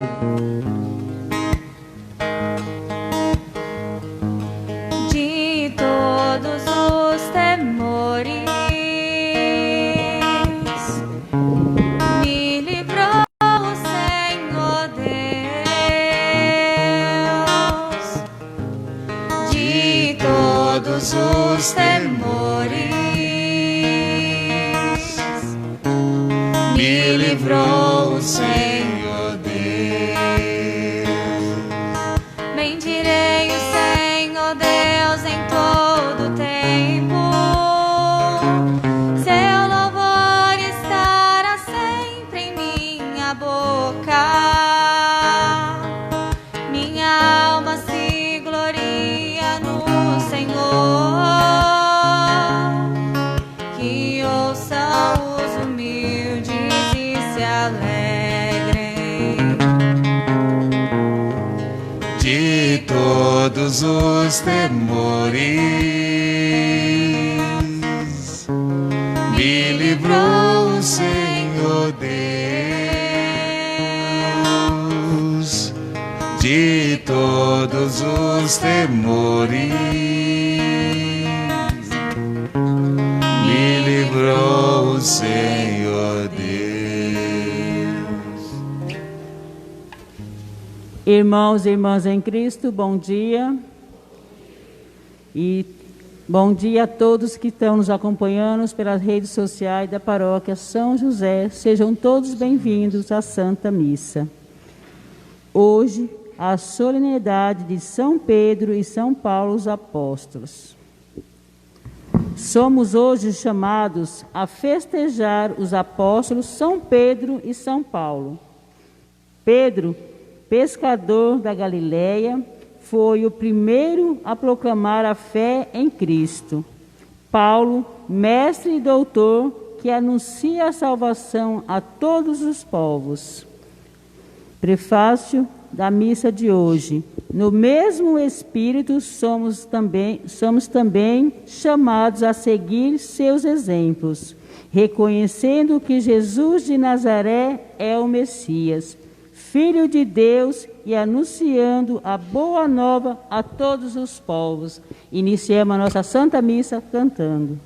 De todos os temores, me livrou o Senhor Deus. De todos os temores, me livrou o Senhor Deus. Bendirei o Senhor Deus em todo tempo, seu louvor estará sempre em minha boca. Minha alma se gloria no Senhor, que ouçam os humildes e se alegrem. De todos os temores, me livrou o Senhor Deus. De todos os temores, me livrou o Senhor Deus. Irmãos e irmãs em Cristo, bom dia. E bom dia a todos que estão nos acompanhando pelas redes sociais da Paróquia São José. Sejam todos bem-vindos à Santa Missa. Hoje, a solenidade de São Pedro e São Paulo os Apóstolos. Somos hoje chamados a festejar os apóstolos São Pedro e São Paulo. Pedro, pescador da Galileia, foi o primeiro a proclamar a fé em Cristo. Paulo, mestre e doutor, que anuncia a salvação a todos os povos. Prefácio da missa de hoje. No mesmo Espírito somos também chamados a seguir seus exemplos, reconhecendo que Jesus de Nazaré é o Messias, Filho de Deus, e anunciando a boa nova a todos os povos. Iniciamos a nossa Santa Missa cantando.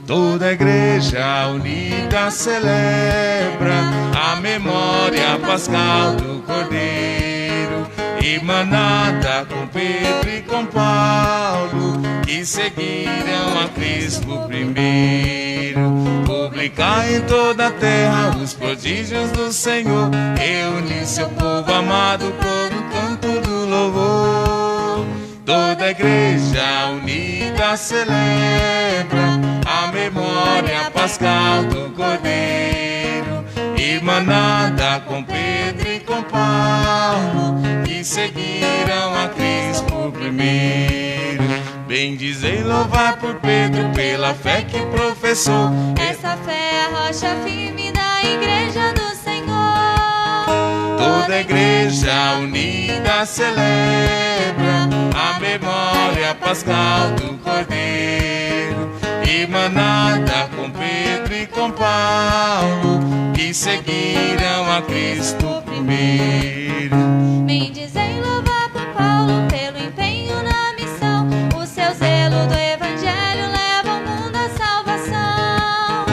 Toda a igreja unida celebra a memória pascal do Cordeiro, emanada com Pedro e com Paulo, que seguiram a Cristo primeiro. Publicar em toda a terra os prodígios do Senhor, reunir seu povo amado por um canto do louvor. Toda a igreja unida celebra a memória pascal do Cordeiro, emanada com Pedro e com Paulo, que seguiram a Cristo primeiro. Bendizei e louvar por Pedro pela fé que professou. Essa fé é a rocha firme da igreja do Senhor. Toda a igreja unida celebra a memória pascal do Cordeiro, emanada com Pedro e com Paulo, que seguiram a Cristo primeiro. Bendizei e louvar por Paulo pelo empenho na missão. O seu zelo do Evangelho leva o mundo à salvação.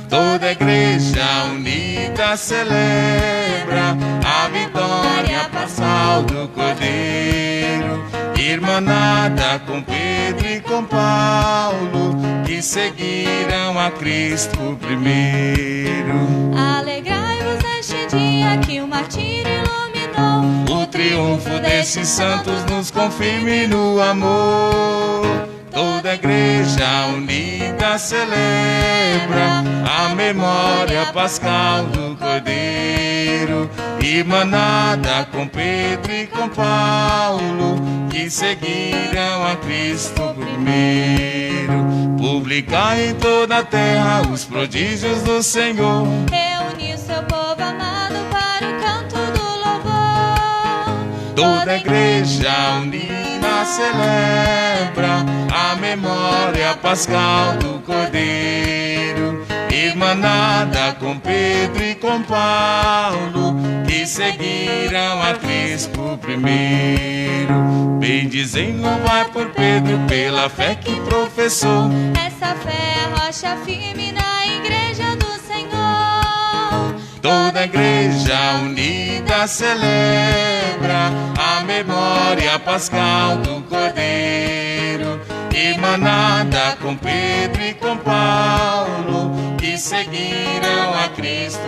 Toda a igreja unida celebra a vitória pascal do Cordeiro, irmanada com Pedro e com Paulo, que seguiram a Cristo primeiro. Alegrai-vos neste dia que o martírio iluminou. O triunfo desses santos nos confirme no amor. Toda a igreja unida celebra a memória pascal do Cordeiro, emanada com Pedro e com Paulo, que seguiram a Cristo primeiro. Publicar em toda a terra os prodígios do Senhor, Reunir seu povo amado para o canto do louvor. toda a igreja unida celebra a memória pascal do Cordeiro. Irmanada com Pedro e com Paulo, que seguiram a Cristo primeiro. Bendizem, louvai por Pedro pela fé que professou. Essa fé é rocha firme na igreja do Senhor. Toda a igreja unida celebra a memória pascal do Cordeiro. Irmanada com Pedro e com Paulo, que seguiram a Cristo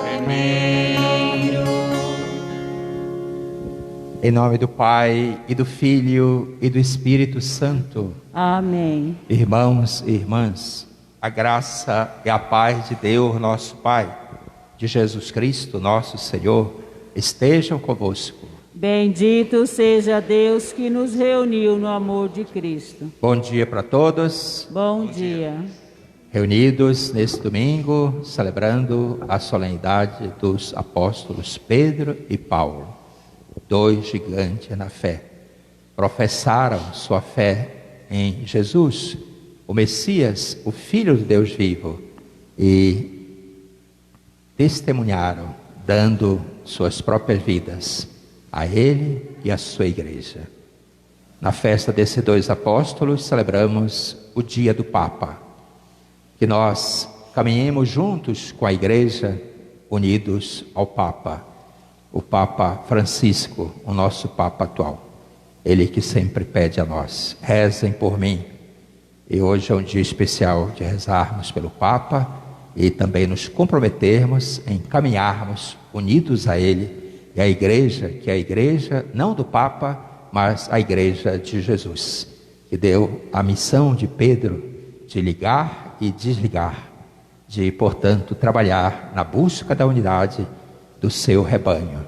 primeiro. Em nome do Pai, e do Filho, e do Espírito Santo. Amém. Irmãos e irmãs, a graça e a paz de Deus, nosso Pai, de Jesus Cristo, nosso Senhor, estejam convosco. Bendito seja Deus que nos reuniu no amor de Cristo. Bom dia para todos. Bom dia. Reunidos neste domingo, celebrando a solenidade dos apóstolos Pedro e Paulo, dois gigantes na fé. Professaram sua fé em Jesus, o Messias, o Filho de Deus vivo, e testemunharam, dando suas próprias vidas a Ele e a sua igreja. Na festa desses dois apóstolos, celebramos o dia do Papa. Que nós caminhemos juntos com a igreja, unidos ao Papa, o Papa Francisco, o nosso Papa atual. Ele que sempre pede a nós: rezem por mim. E hoje é um dia especial de rezarmos pelo Papa e também nos comprometermos em caminharmos unidos a Ele e a igreja, que é a igreja não do Papa, mas a igreja de Jesus, que deu a missão de Pedro de ligar e desligar, de, portanto, trabalhar na busca da unidade do seu rebanho.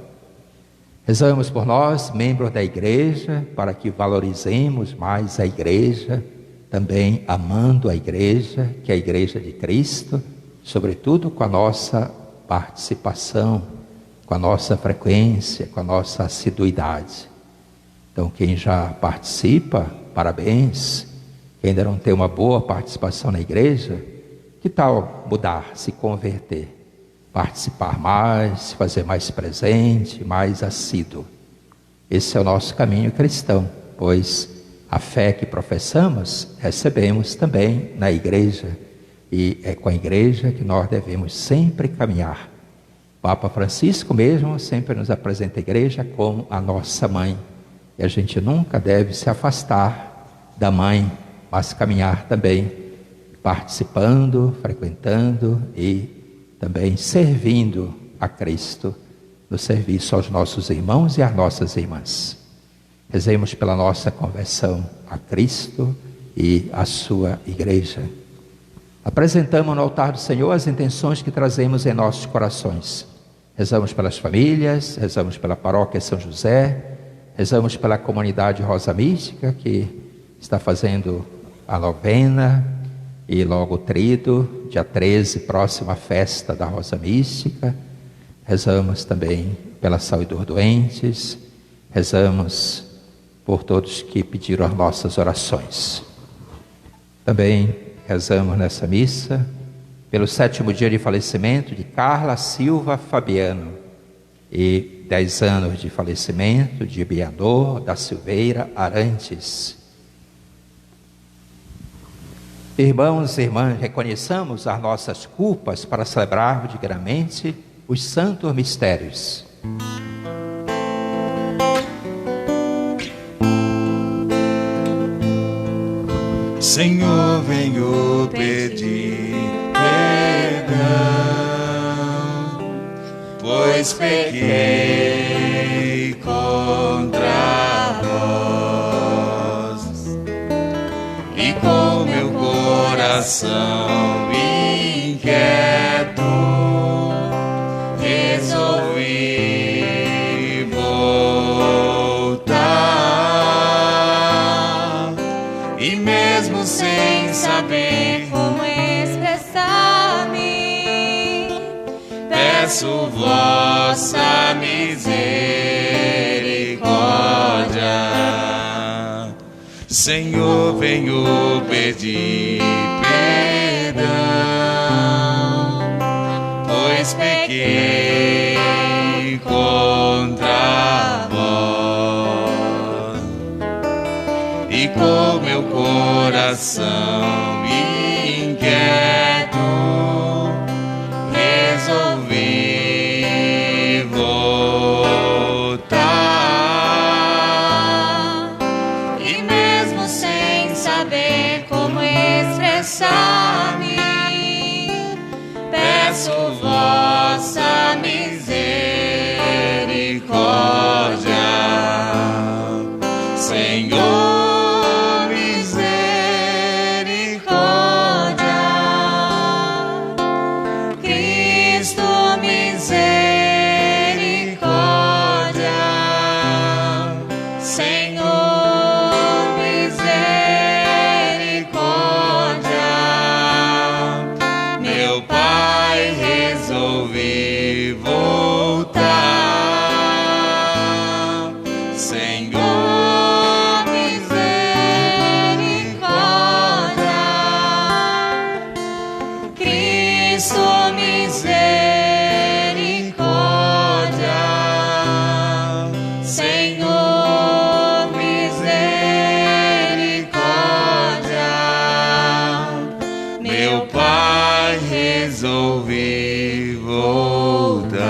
Rezamos por nós, membros da igreja, para que valorizemos mais a igreja, também amando a igreja, que é a igreja de Cristo, sobretudo com a nossa participação, com a nossa frequência, com a nossa assiduidade. Então, quem já participa, parabéns. Quem ainda não tem uma boa participação na igreja, que tal mudar, se converter, participar mais, se fazer mais presente, mais assíduo? Esse é o nosso caminho cristão, pois a fé que professamos, recebemos também na igreja, e é com a igreja que nós devemos sempre caminhar. O Papa Francisco mesmo sempre nos apresenta a igreja como a nossa mãe, e a gente nunca deve se afastar da mãe, mas caminhar também, participando, frequentando e também servindo a Cristo no serviço aos nossos irmãos e às nossas irmãs. Rezemos pela nossa conversão a Cristo e a sua igreja. Apresentamos no altar do Senhor as intenções que trazemos em nossos corações. Rezamos pelas famílias, rezamos pela paróquia São José, rezamos pela comunidade Rosa Mística, que está fazendo a novena e logo o trido, dia 13, próxima festa da Rosa Mística. Rezamos também pela saúde dos doentes, rezamos por todos que pediram as nossas orações. Também rezamos nessa missa pelo 7º dia de falecimento de Carla Silva Fabiano e 10 anos de falecimento de Bianor da Silveira Arantes. Irmãos e irmãs, reconheçamos as nossas culpas para celebrarmos dignamente os santos mistérios. Senhor, venho pedir perdão, pois pequei contra vós, e com meu coração inquieto resolvi voltar, e mesmo sem saber como expressar-me, peço vossa misericórdia. Senhor, venho pedir perdão, pois pequei contra vós, e com meu coração inquieto resolvi voltar, e mesmo sem saber como expressar-me, peço vossa misericórdia, Senhor, misericórdia, Cristo, misericórdia, Senhor, misericórdia, meu Pai, resolvi voltar, Senhor, misericórdia, Cristo, misericórdia, Senhor, misericórdia, meu Pai, resolvi voltar.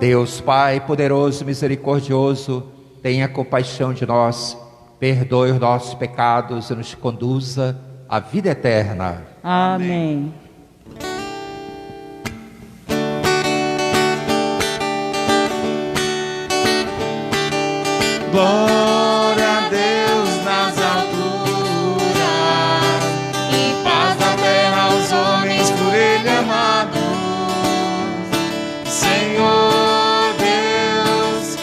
Deus Pai poderoso e misericordioso, tenha compaixão de nós, perdoe os nossos pecados e nos conduza à vida eterna. Amém. Glória a Deus nas alturas, e paz na terra aos homens por Ele amados. Senhor Deus,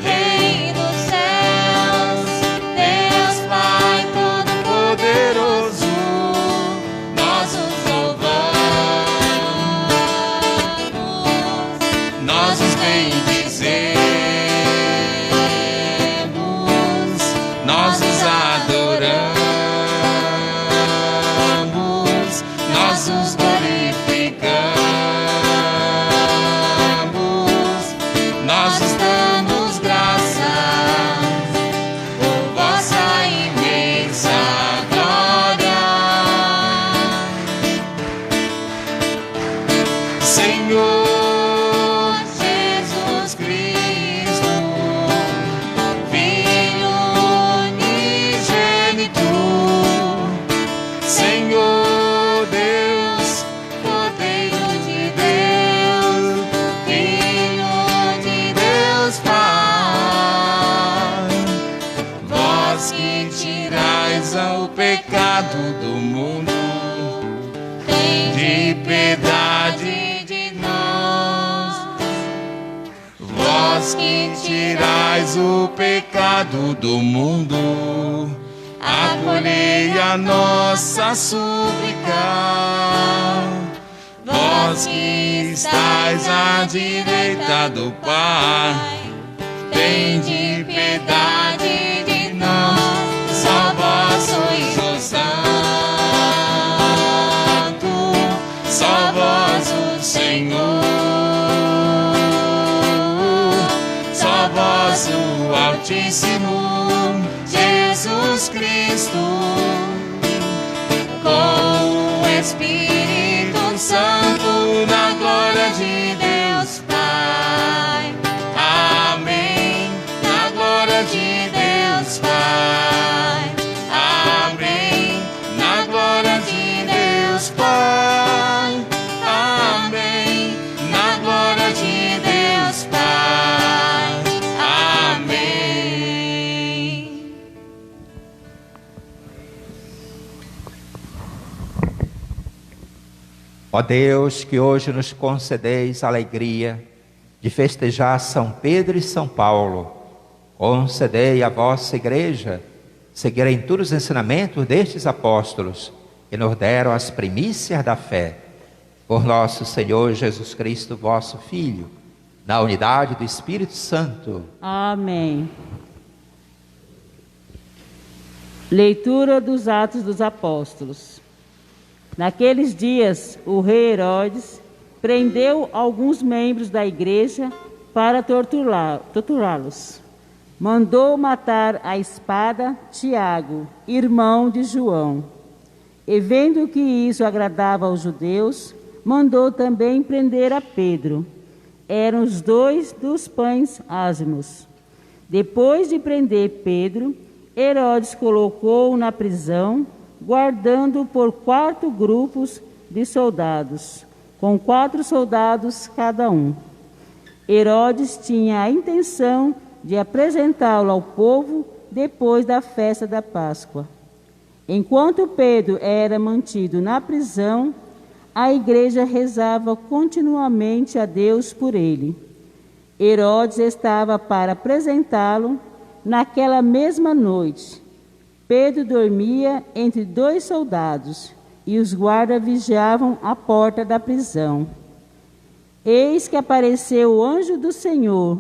Rei dos céus, Deus Pai Todo-Poderoso, nós os louvamos, nós os bendizemos, nós os adoramos, nós os glorificamos, nós os damos graças por vossa imensa glória. Senhor Jesus Cristo, Filho unigênito, Senhor Deus, Cordeiro de Deus, Filho de Deus Pai, vós que tirais o pecado do mundo, de piedade de nós. Vós que tirais o pecado do mundo, acolhei a nossa súplica. Vós que estais à direita do Pai, tende piedade de nós. Só vós sois o Santo, só vós o Senhor, só vós o Altíssimo, Jesus Cristo, com o Espírito Santo, na glória de Deus Pai. Amém. Na glória de Deus Pai. Amém. Na glória de Deus Pai. Amém. Na glória de Deus Pai. Amém. Ó Deus, que hoje nos concedeis a alegria de festejar São Pedro e São Paulo, concedei à vossa igreja seguir em todos os ensinamentos destes apóstolos que nos deram as primícias da fé. Por nosso Senhor Jesus Cristo, vosso Filho, na unidade do Espírito Santo. Amém. Leitura dos Atos dos Apóstolos. Naqueles dias, o rei Herodes prendeu alguns membros da igreja para torturá-los. Mandou matar à espada Tiago, irmão de João. E vendo que isso agradava aos judeus, mandou também prender a Pedro. Eram os dois dos pães ázimos. Depois de prender Pedro, Herodes colocou-o na prisão, guardando por 4 grupos de soldados, com 4 soldados cada um. Herodes tinha a intenção de apresentá-lo ao povo depois da festa da Páscoa. Enquanto Pedro era mantido na prisão, a igreja rezava continuamente a Deus por ele. Herodes estava para apresentá-lo naquela mesma noite. Pedro dormia entre 2 soldados e os guardas vigiavam a porta da prisão. Eis que apareceu o anjo do Senhor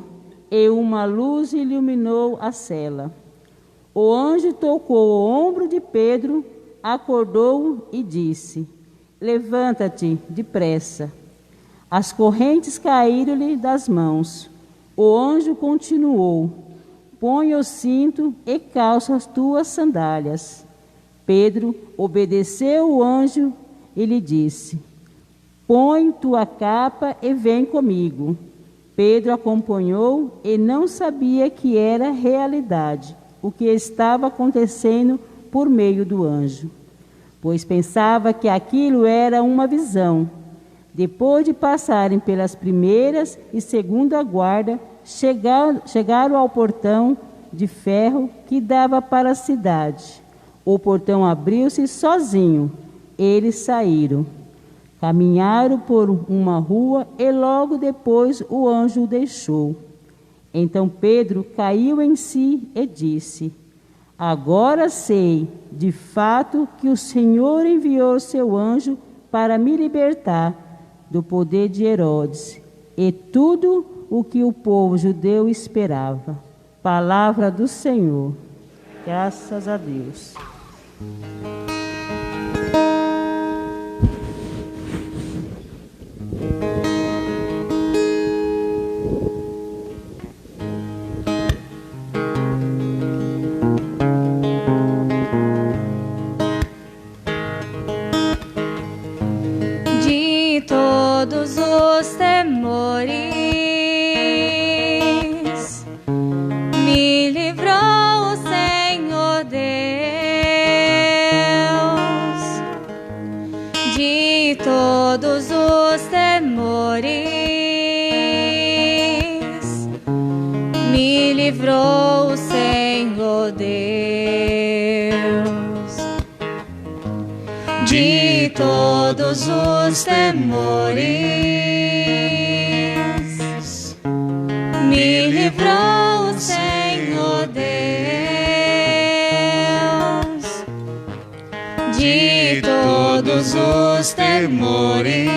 e uma luz iluminou a cela. O anjo tocou o ombro de Pedro, acordou-o e disse: Levanta-te depressa. As correntes caíram-lhe das mãos. O anjo continuou: Põe o cinto e calça as tuas sandálias. Pedro obedeceu o anjo e lhe disse: Põe tua capa e vem comigo. Pedro acompanhou e não sabia que era realidade o que estava acontecendo por meio do anjo, pois pensava que aquilo era uma visão. Depois de passarem pelas primeiras e segunda guarda, chegaram ao portão de ferro que dava para a cidade. O portão abriu-se sozinho. Eles saíram. Caminharam por uma rua e logo depois o anjo o deixou. Então Pedro caiu em si e disse: Agora sei, de fato, que o Senhor enviou seu anjo para me libertar do poder de Herodes e tudo o que o povo judeu esperava. Palavra do Senhor. Graças a Deus. De todos os temores, me livrou o Senhor Deus. De todos os temores, me livrou o Senhor Deus. De todos os temores, me livrou o Senhor Deus. De todos os temores,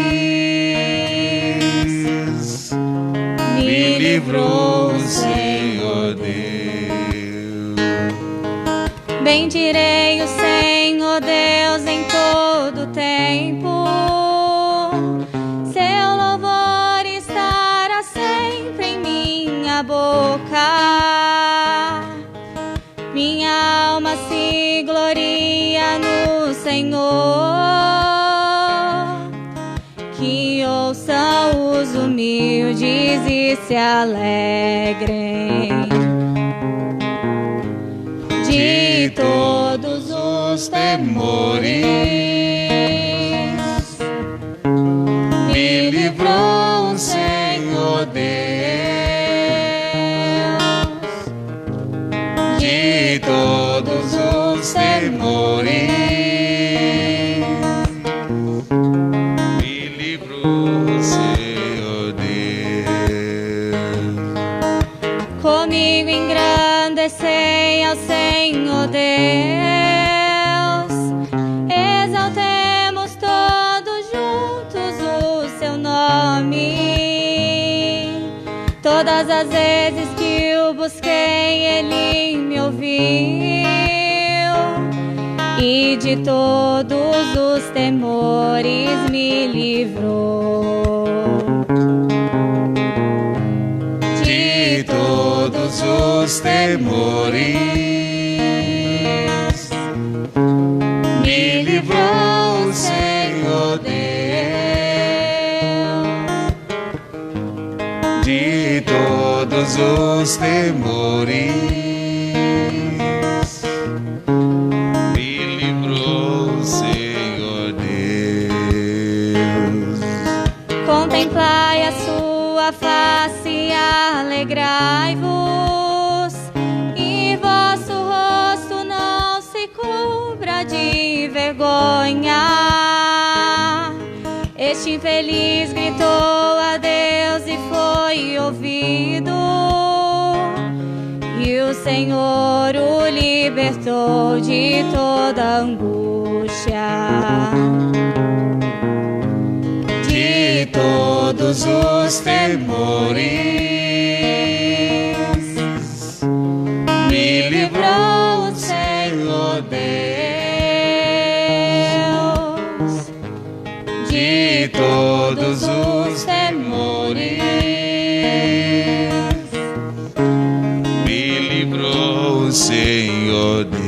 me livrou o Senhor Deus. Bendirei o Senhor Deus em todo tempo. Seu louvor estará sempre em minha boca. Minha alma se gloria no Senhor. Que ouçam os humildes e se alegrem. De todos os temores, me livrou o Senhor Deus. De todos os temores, me livrou o Senhor Deus. Comigo engrandecei ao Senhor Deus, exaltemos todos juntos o seu nome. Todas as vezes que o busquei, ele me ouviu. e de todos os temores me livrou. De todos os temores me livrou, Senhor Deus. De todos os temores me livrou, Senhor Deus. Contemplai a sua face e alegrai-vos, e vosso rosto não se cubra de vergonha. Este infeliz gritou a Deus e foi ouvido, e o Senhor o libertou de toda angústia. De todos os temores me livrou, Senhor Deus. De todos os temores me livrou, Senhor Deus.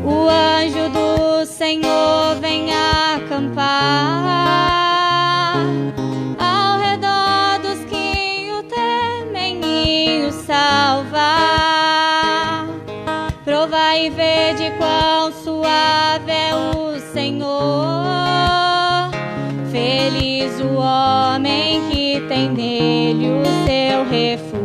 O anjo do Senhor vem acampar ao redor dos que o temem e o salvar. Provai e vede quão suave é o Senhor. Feliz o homem que tem nele o seu refúgio.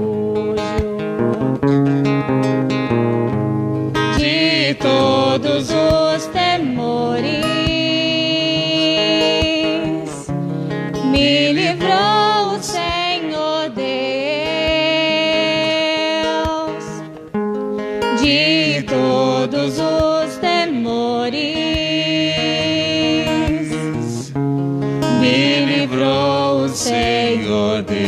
De todos os temores me livrou o Senhor Deus. De todos os temores me livrou o Senhor Deus.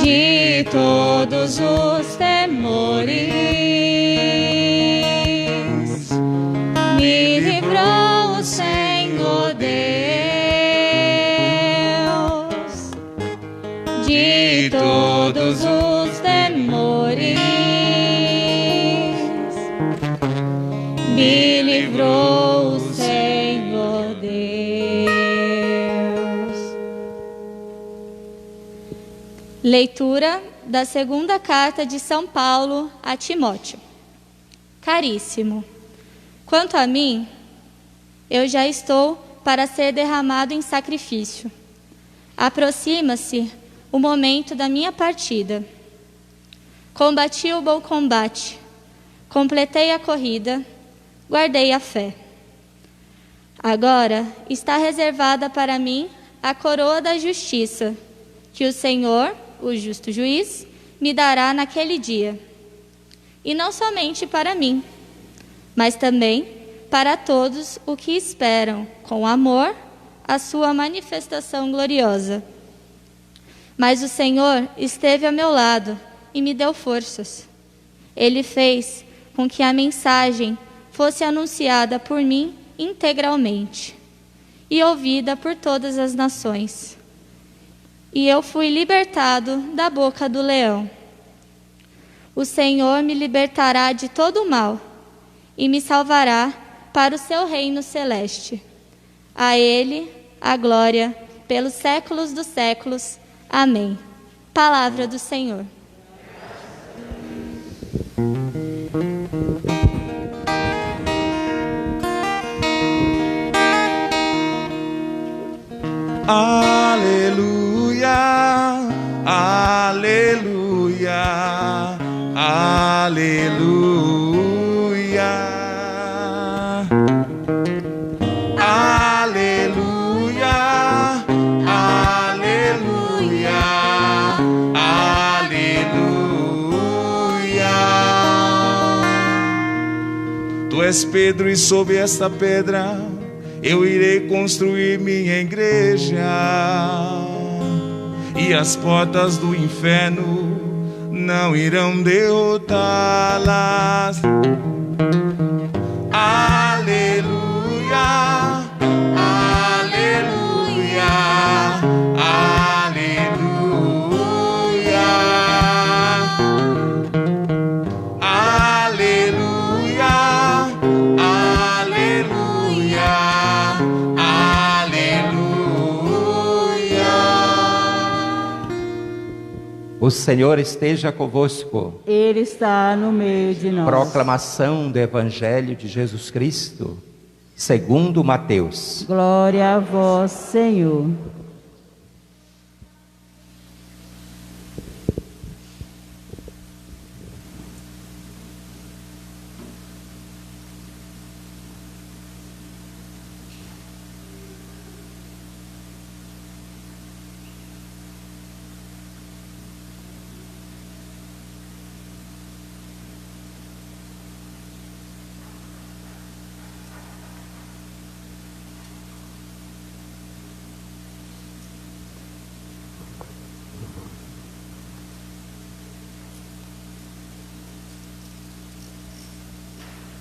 De todos os temores me livrou o Senhor Deus. De todos os temores me livrou o Senhor Deus. Leitura da segunda carta de São Paulo a Timóteo. Caríssimo, quanto a mim, eu já estou para ser derramado em sacrifício. Aproxima-se o momento da minha partida. Combati o bom combate, completei a corrida, guardei a fé. Agora está reservada para mim a coroa da justiça, que o Senhor, o justo juiz, me dará naquele dia. E não somente para mim, mas também para todos os que esperam, com amor, a sua manifestação gloriosa. Mas o Senhor esteve ao meu lado e me deu forças. Ele fez com que a mensagem fosse anunciada por mim integralmente e ouvida por todas as nações. E eu fui libertado da boca do leão. O Senhor me libertará de todo o mal e me salvará para o seu reino celeste. A Ele a glória pelos séculos dos séculos. Amém. Palavra do Senhor. Aleluia, aleluia, aleluia, aleluia, aleluia, aleluia. Tu és Pedro e sob esta pedra eu irei construir minha igreja, e as portas do inferno não irão derrotá-las. Aleluia, aleluia, aleluia, aleluia, aleluia, aleluia. O Senhor esteja convosco. Ele está no meio de nós. Proclamação do Evangelho de Jesus Cristo, segundo Mateus. Glória a vós, Senhor.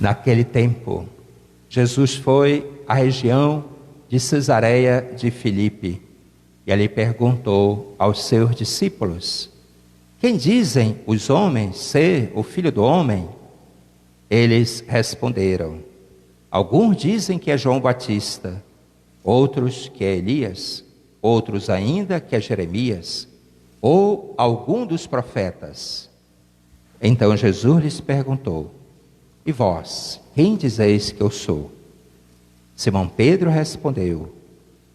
Naquele tempo, Jesus foi à região de Cesareia de Filipe e ali perguntou aos seus discípulos: quem dizem os homens ser o Filho do Homem? Eles responderam: alguns dizem que é João Batista, outros que é Elias, outros ainda que é Jeremias, ou algum dos profetas. Então Jesus lhes perguntou: e vós, quem dizeis que eu sou? Simão Pedro respondeu: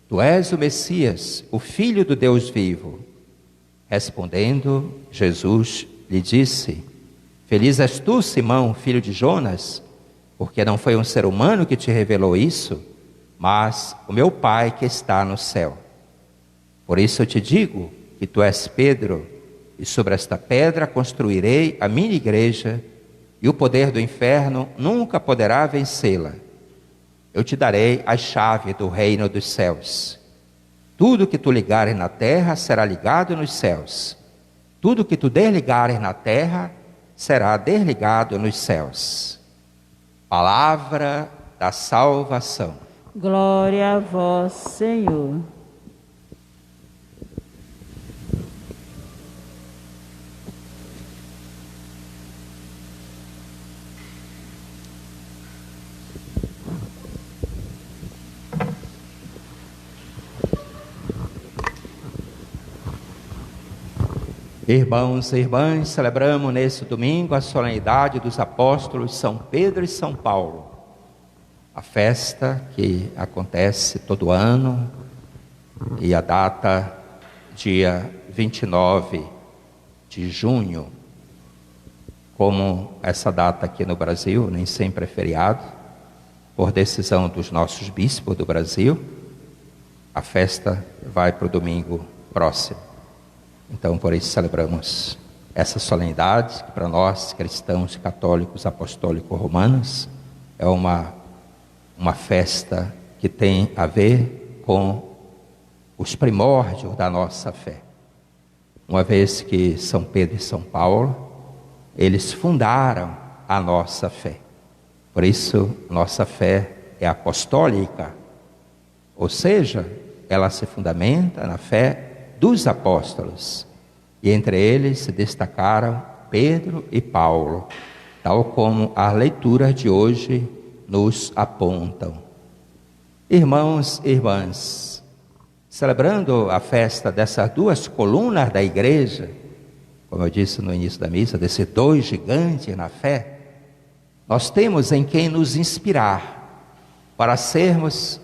tu és o Messias, o Filho do Deus vivo. Respondendo, Jesus lhe disse: feliz és tu, Simão, filho de Jonas, porque não foi um ser humano que te revelou isso, mas o meu Pai que está no céu. Por isso eu te digo que tu és Pedro, e sobre esta pedra construirei a minha igreja, e o poder do inferno nunca poderá vencê-la. Eu te darei a chave do reino dos céus. Tudo que tu ligares na terra será ligado nos céus. Tudo que tu desligares na terra será desligado nos céus. Palavra da salvação. Glória a vós, Senhor. Irmãos e irmãs, celebramos neste domingo a solenidade dos apóstolos São Pedro e São Paulo. A festa que acontece todo ano e a data dia 29 de junho. Como essa data aqui no Brasil nem sempre é feriado, por decisão dos nossos bispos do Brasil, a festa vai para o domingo próximo. Então, por isso celebramos essa solenidade, que para nós, cristãos, católicos, apostólicos, romanos, é uma festa que tem a ver com os primórdios da nossa fé. Uma vez que São Pedro e São Paulo, eles fundaram a nossa fé. Por isso, nossa fé é apostólica, ou seja, ela se fundamenta na fé dos apóstolos, e entre eles se destacaram Pedro e Paulo, tal como as leituras de hoje nos apontam. Irmãos e irmãs, celebrando a festa dessas duas colunas da igreja, como eu disse no início da missa, desses dois gigantes na fé, nós temos em quem nos inspirar para sermos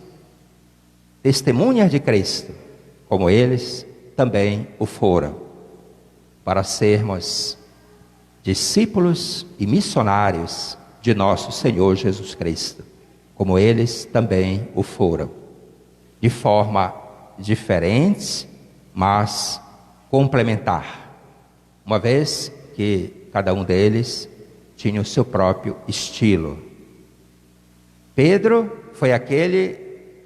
testemunhas de Cristo, como eles também o foram, para sermos discípulos e missionários de nosso Senhor Jesus Cristo, como eles também o foram, de forma diferente, mas complementar, uma vez que cada um deles tinha o seu próprio estilo. Pedro foi aquele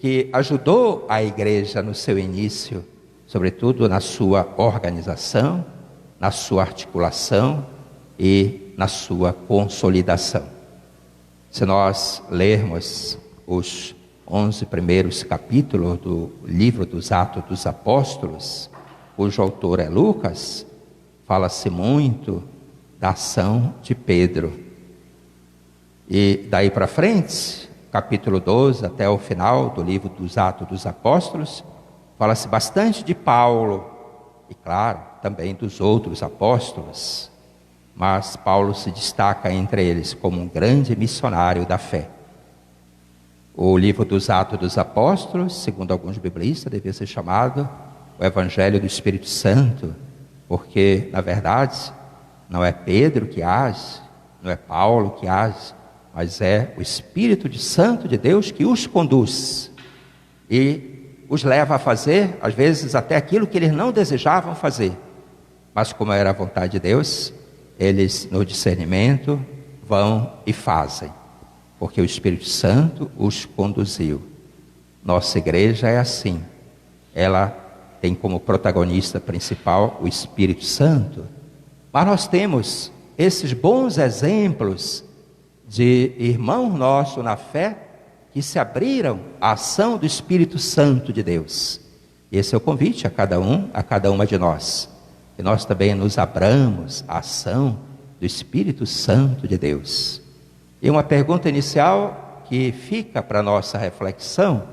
que ajudou a igreja no seu início, sobretudo na sua organização, na sua articulação e na sua consolidação. Se nós lermos os 11 primeiros capítulos do livro dos Atos dos Apóstolos, cujo autor é Lucas, fala-se muito da ação de Pedro. E daí para frente, capítulo 12 até o final do livro dos Atos dos Apóstolos, fala-se bastante de Paulo, e claro, também dos outros apóstolos, mas Paulo se destaca entre eles como um grande missionário da fé. O livro dos Atos dos Apóstolos, segundo alguns biblistas, devia ser chamado o Evangelho do Espírito Santo, porque, na verdade, não é Pedro que age, não é Paulo que age, mas é o Espírito Santo de Deus que os conduz e os leva a fazer, às vezes, até aquilo que eles não desejavam fazer. Mas como era a vontade de Deus, eles, no discernimento, vão e fazem, porque o Espírito Santo os conduziu. Nossa igreja é assim, ela tem como protagonista principal o Espírito Santo, mas nós temos esses bons exemplos de irmãos nossos na fé que se abriram à ação do Espírito Santo de Deus. Esse é o convite a cada um, a cada uma de nós, que nós também nos abramos à ação do Espírito Santo de Deus. E uma pergunta inicial que fica para nossa reflexão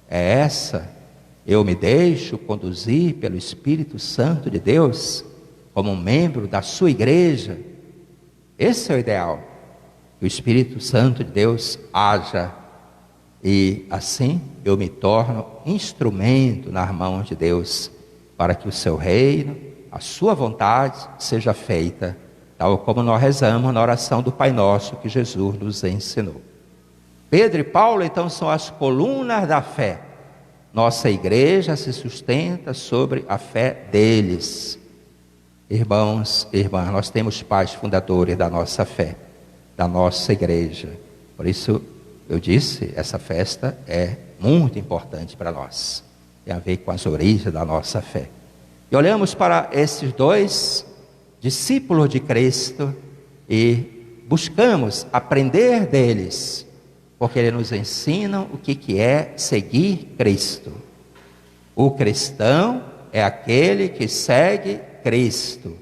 é essa: eu me deixo conduzir pelo Espírito Santo de Deus como um membro da sua igreja? Esse é o ideal, que o Espírito Santo de Deus haja, e assim eu me torno instrumento nas mãos de Deus, para que o seu reino, a sua vontade seja feita, tal como nós rezamos na oração do Pai Nosso que Jesus nos ensinou. Pedro e Paulo, então, são as colunas da fé. Nossa igreja se sustenta sobre a fé deles. Irmãos e irmãs, nós temos pais fundadores da nossa fé, da nossa igreja. Por isso, eu disse, essa festa é muito importante para nós. Tem a ver com as origens da nossa fé. E olhamos para esses dois discípulos de Cristo e buscamos aprender deles, porque eles nos ensinam o que é seguir Cristo. O cristão é aquele que segue Cristo.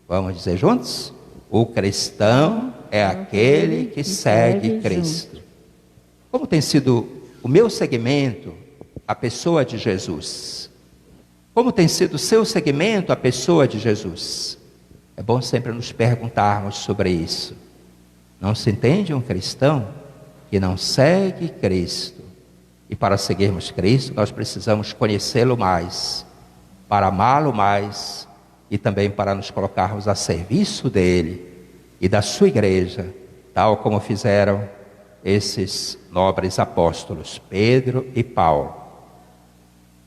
Vamos dizer juntos? O cristão é aquele que segue Cristo. Como tem sido o meu seguimento à pessoa de Jesus? Como tem sido o seu seguimento à pessoa de Jesus? É bom sempre nos perguntarmos sobre isso. Não se entende um cristão que não segue Cristo. E para seguirmos Cristo, nós precisamos conhecê-lo mais, para amá-lo mais, e também para nos colocarmos a serviço dele e da sua igreja, tal como fizeram esses nobres apóstolos, Pedro e Paulo.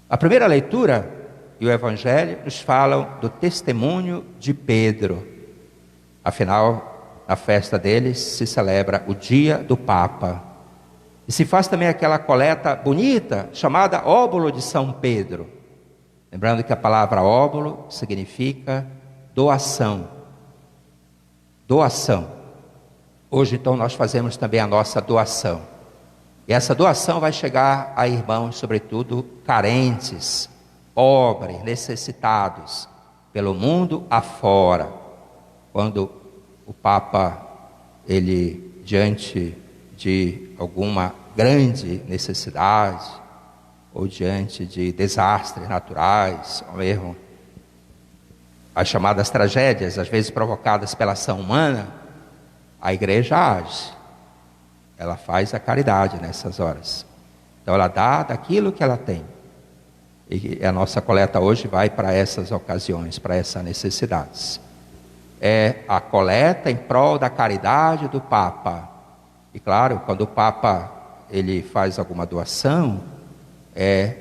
A primeira leitura e o Evangelho nos falam do testemunho de Pedro. Afinal, na festa deles se celebra o dia do Papa. E se faz também aquela coleta bonita, chamada óbolo de São Pedro. Lembrando que a palavra óbolo significa doação. Doação. Hoje, então, nós fazemos também a nossa doação. E essa doação vai chegar a irmãos, sobretudo, carentes, pobres, necessitados, pelo mundo afora. Quando o Papa, ele, diante de alguma grande necessidade, ou diante de desastres naturais, ou mesmo as chamadas tragédias, às vezes provocadas pela ação humana, a igreja age, ela faz a caridade nessas horas. Então ela dá daquilo que ela tem. E a nossa coleta hoje vai para essas ocasiões, para essas necessidades. É a coleta em prol da caridade do Papa. E claro, quando o Papa ele faz alguma doação, é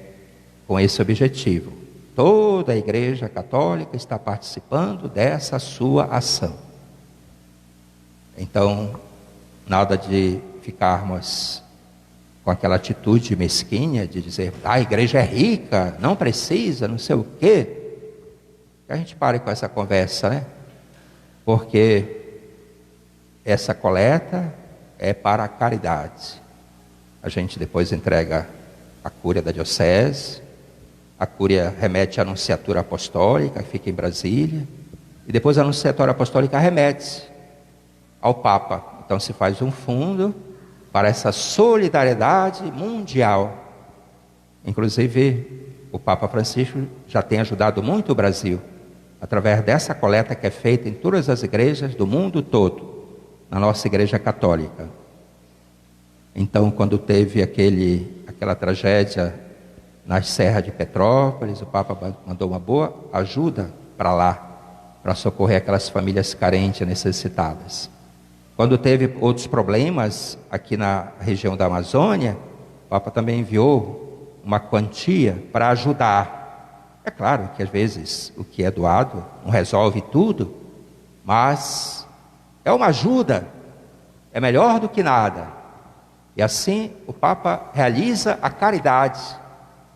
com esse objetivo. Toda a Igreja Católica está participando dessa sua ação. Então, nada de ficarmos com aquela atitude mesquinha de dizer, a igreja é rica, não precisa, não sei o quê. que a gente pare com essa conversa, né? Porque essa coleta é para a caridade. A gente depois entrega a cúria da diocese, a cúria remete à anunciatura apostólica, que fica em Brasília, e depois a anunciatura apostólica remete ao Papa. Então se faz um fundo para essa solidariedade mundial. Inclusive, o Papa Francisco já tem ajudado muito o Brasil, através dessa coleta que é feita em todas as igrejas do mundo todo, na nossa igreja católica. Então, quando teve aquela tragédia na Serra de Petrópolis, o Papa mandou uma boa ajuda para lá, para socorrer aquelas famílias carentes e necessitadas. Quando teve outros problemas aqui na região da Amazônia, o Papa também enviou uma quantia para ajudar. É claro que às vezes o que é doado não resolve tudo, mas é uma ajuda, é melhor do que nada. E assim o Papa realiza a caridade,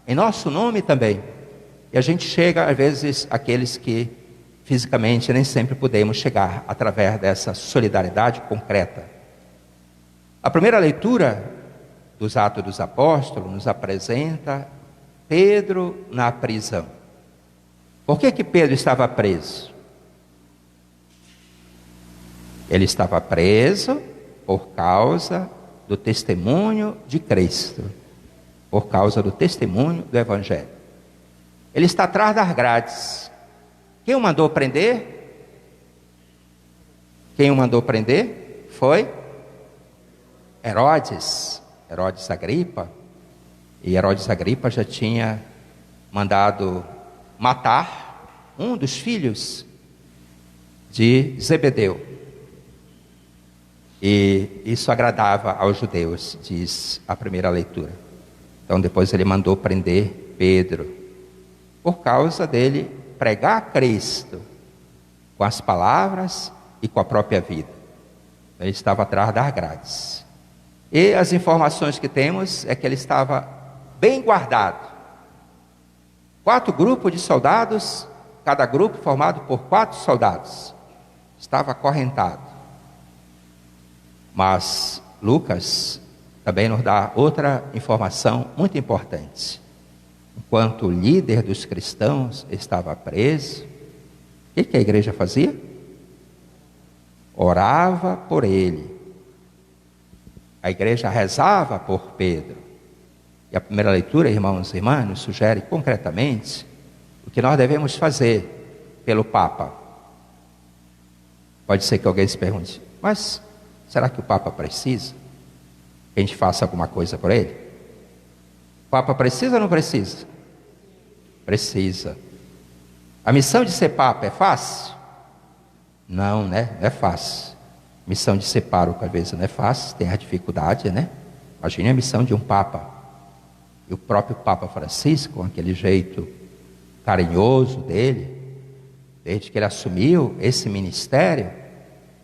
em nosso nome também. E a gente chega, às vezes, àqueles que fisicamente nem sempre podemos chegar, através dessa solidariedade concreta. A primeira leitura dos Atos dos Apóstolos nos apresenta Pedro na prisão. Por que Pedro estava preso? Ele estava preso por causa do testemunho de Cristo, por causa do testemunho do Evangelho. Ele está atrás das grades. Quem o mandou prender? Quem o mandou prender foi Herodes Agripa. E Herodes Agripa já tinha mandado matar um dos filhos de Zebedeu. E isso agradava aos judeus, diz a primeira leitura. Então depois ele mandou prender Pedro, por causa dele pregar Cristo com as palavras e com a própria vida. Ele estava atrás das grades. E as informações que temos é que ele estava bem guardado. 4 grupos de soldados, cada grupo formado por 4 soldados. Estava acorrentado. Mas Lucas também nos dá outra informação muito importante. Enquanto o líder dos cristãos estava preso, o que a igreja fazia? Orava por ele. A igreja rezava por Pedro. E a primeira leitura, irmãos e irmãs, nos sugere concretamente o que nós devemos fazer pelo Papa. Pode ser que alguém se pergunte, mas será que o Papa precisa que a gente faça alguma coisa por ele? O Papa precisa ou não precisa? Precisa. A missão de ser Papa é fácil? Não, né? Não é fácil. A missão de ser pároco às vezes não é fácil, tem a dificuldade, né? Imagine a missão de um Papa. E o próprio Papa Francisco, com aquele jeito carinhoso dele, desde que ele assumiu esse ministério,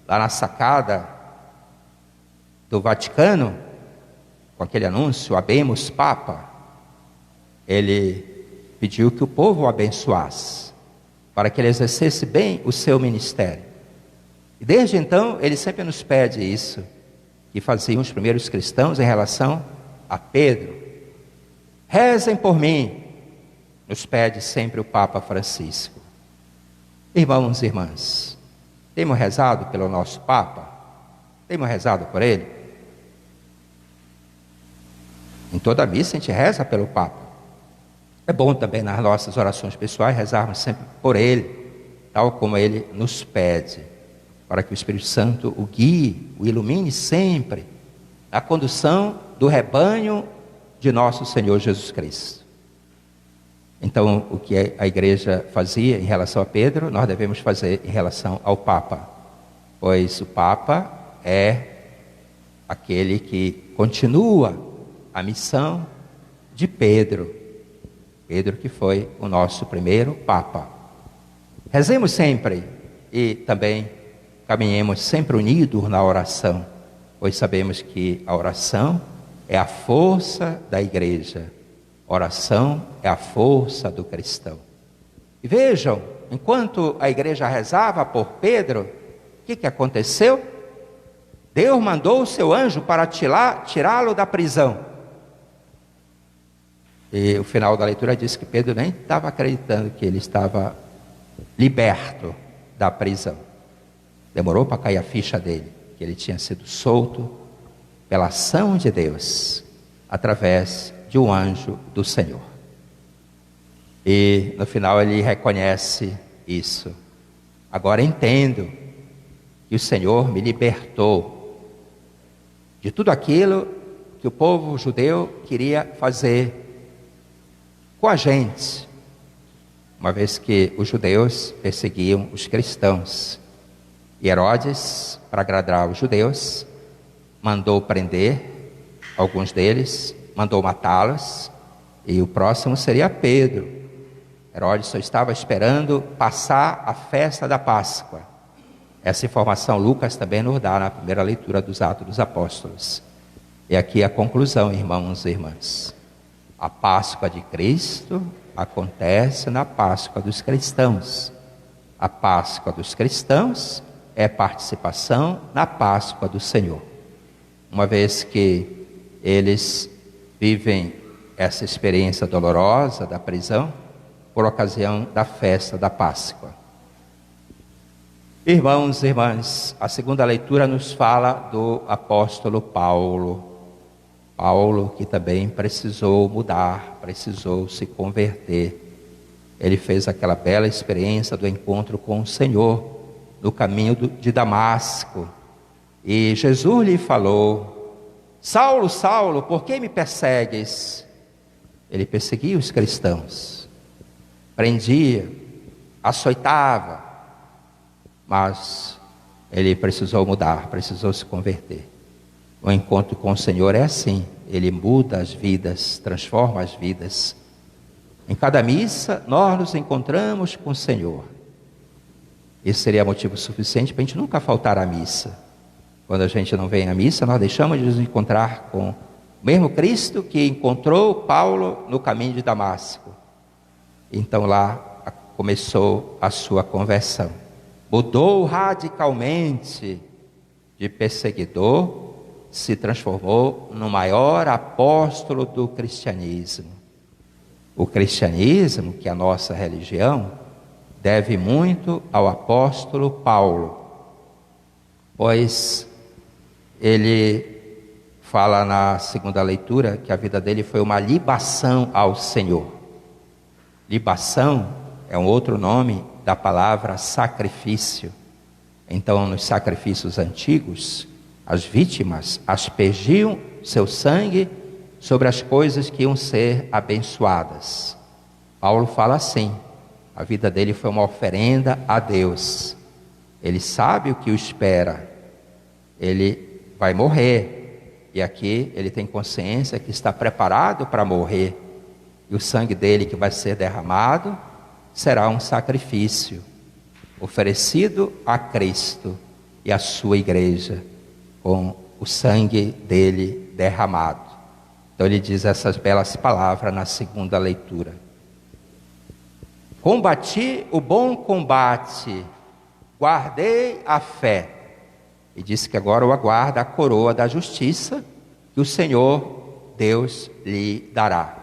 lá na sacada do Vaticano, com aquele anúncio, Habemus Papa, ele pediu que o povo o abençoasse, para que ele exercesse bem o seu ministério. E desde então, ele sempre nos pede isso, que faziam os primeiros cristãos em relação a Pedro. Rezem por mim, nos pede sempre o Papa Francisco. Irmãos e irmãs, temos rezado pelo nosso Papa? Temos rezado por ele? Em toda a missa a gente reza pelo Papa. É bom também nas nossas orações pessoais rezarmos sempre por ele, tal como ele nos pede, para que o Espírito Santo o guie, o ilumine sempre na condução do rebanho de nosso Senhor Jesus Cristo. Então, o que a igreja fazia em relação a Pedro, nós devemos fazer em relação ao Papa, pois o Papa é aquele que continua a missão de Pedro. Pedro que foi o nosso primeiro Papa. Rezemos sempre e também caminhemos sempre unidos na oração, pois sabemos que a oração é a força da igreja. A oração é a força do cristão. E vejam enquanto a igreja rezava por Pedro, o que aconteceu? Deus mandou o seu anjo para tirá-lo da prisão. E o final da leitura diz que Pedro nem estava acreditando que ele estava liberto da prisão. Demorou para cair a ficha dele, que ele tinha sido solto pela ação de Deus, através de um anjo do Senhor. E no final ele reconhece isso. Agora entendo que o Senhor me libertou de tudo aquilo que o povo judeu queria fazer com a gente, uma vez que os judeus perseguiam os cristãos. E Herodes, para agradar os judeus, mandou prender alguns deles, mandou matá-los, e o próximo seria Pedro. Herodes só estava esperando passar a festa da Páscoa. Essa informação Lucas também nos dá na primeira leitura dos Atos dos Apóstolos. E aqui a conclusão, irmãos e irmãs. A Páscoa de Cristo acontece na Páscoa dos cristãos. A Páscoa dos cristãos é participação na Páscoa do Senhor. Uma vez que eles vivem essa experiência dolorosa da prisão por ocasião da festa da Páscoa. Irmãos e irmãs, a segunda leitura nos fala do apóstolo Paulo. Paulo, que também precisou mudar, precisou se converter. Ele fez aquela bela experiência do encontro com o Senhor no caminho de Damasco. E Jesus lhe falou: Saulo, Saulo, por que me persegues? Ele perseguia os cristãos, prendia, açoitava, mas ele precisou mudar, precisou se converter. O encontro com o Senhor é assim, Ele muda as vidas, transforma as vidas. Em cada missa, nós nos encontramos com o Senhor. Isso seria motivo suficiente para a gente nunca faltar à missa. Quando a gente não vem à missa, nós deixamos de nos encontrar com o mesmo Cristo que encontrou Paulo no caminho de Damasco. Então lá começou a sua conversão. Mudou radicalmente de perseguidor, se transformou no maior apóstolo do cristianismo. O cristianismo, que é a nossa religião, deve muito ao apóstolo Paulo, pois ele fala na segunda leitura que a vida dele foi uma libação ao Senhor. Libação é um outro nome da palavra sacrifício. Então, nos sacrifícios antigos, as vítimas aspergiam seu sangue sobre as coisas que iam ser abençoadas. Paulo fala assim: a vida dele foi uma oferenda a Deus. Ele sabe o que o espera. Ele vai morrer. E aqui ele tem consciência que está preparado para morrer. E o sangue dele que vai ser derramado será um sacrifício oferecido a Cristo e à sua igreja, com o sangue dele derramado. Então ele diz essas belas palavras na segunda leitura: combati o bom combate, guardei a fé. E disse que agora o aguarda a coroa da justiça, que o Senhor Deus lhe dará.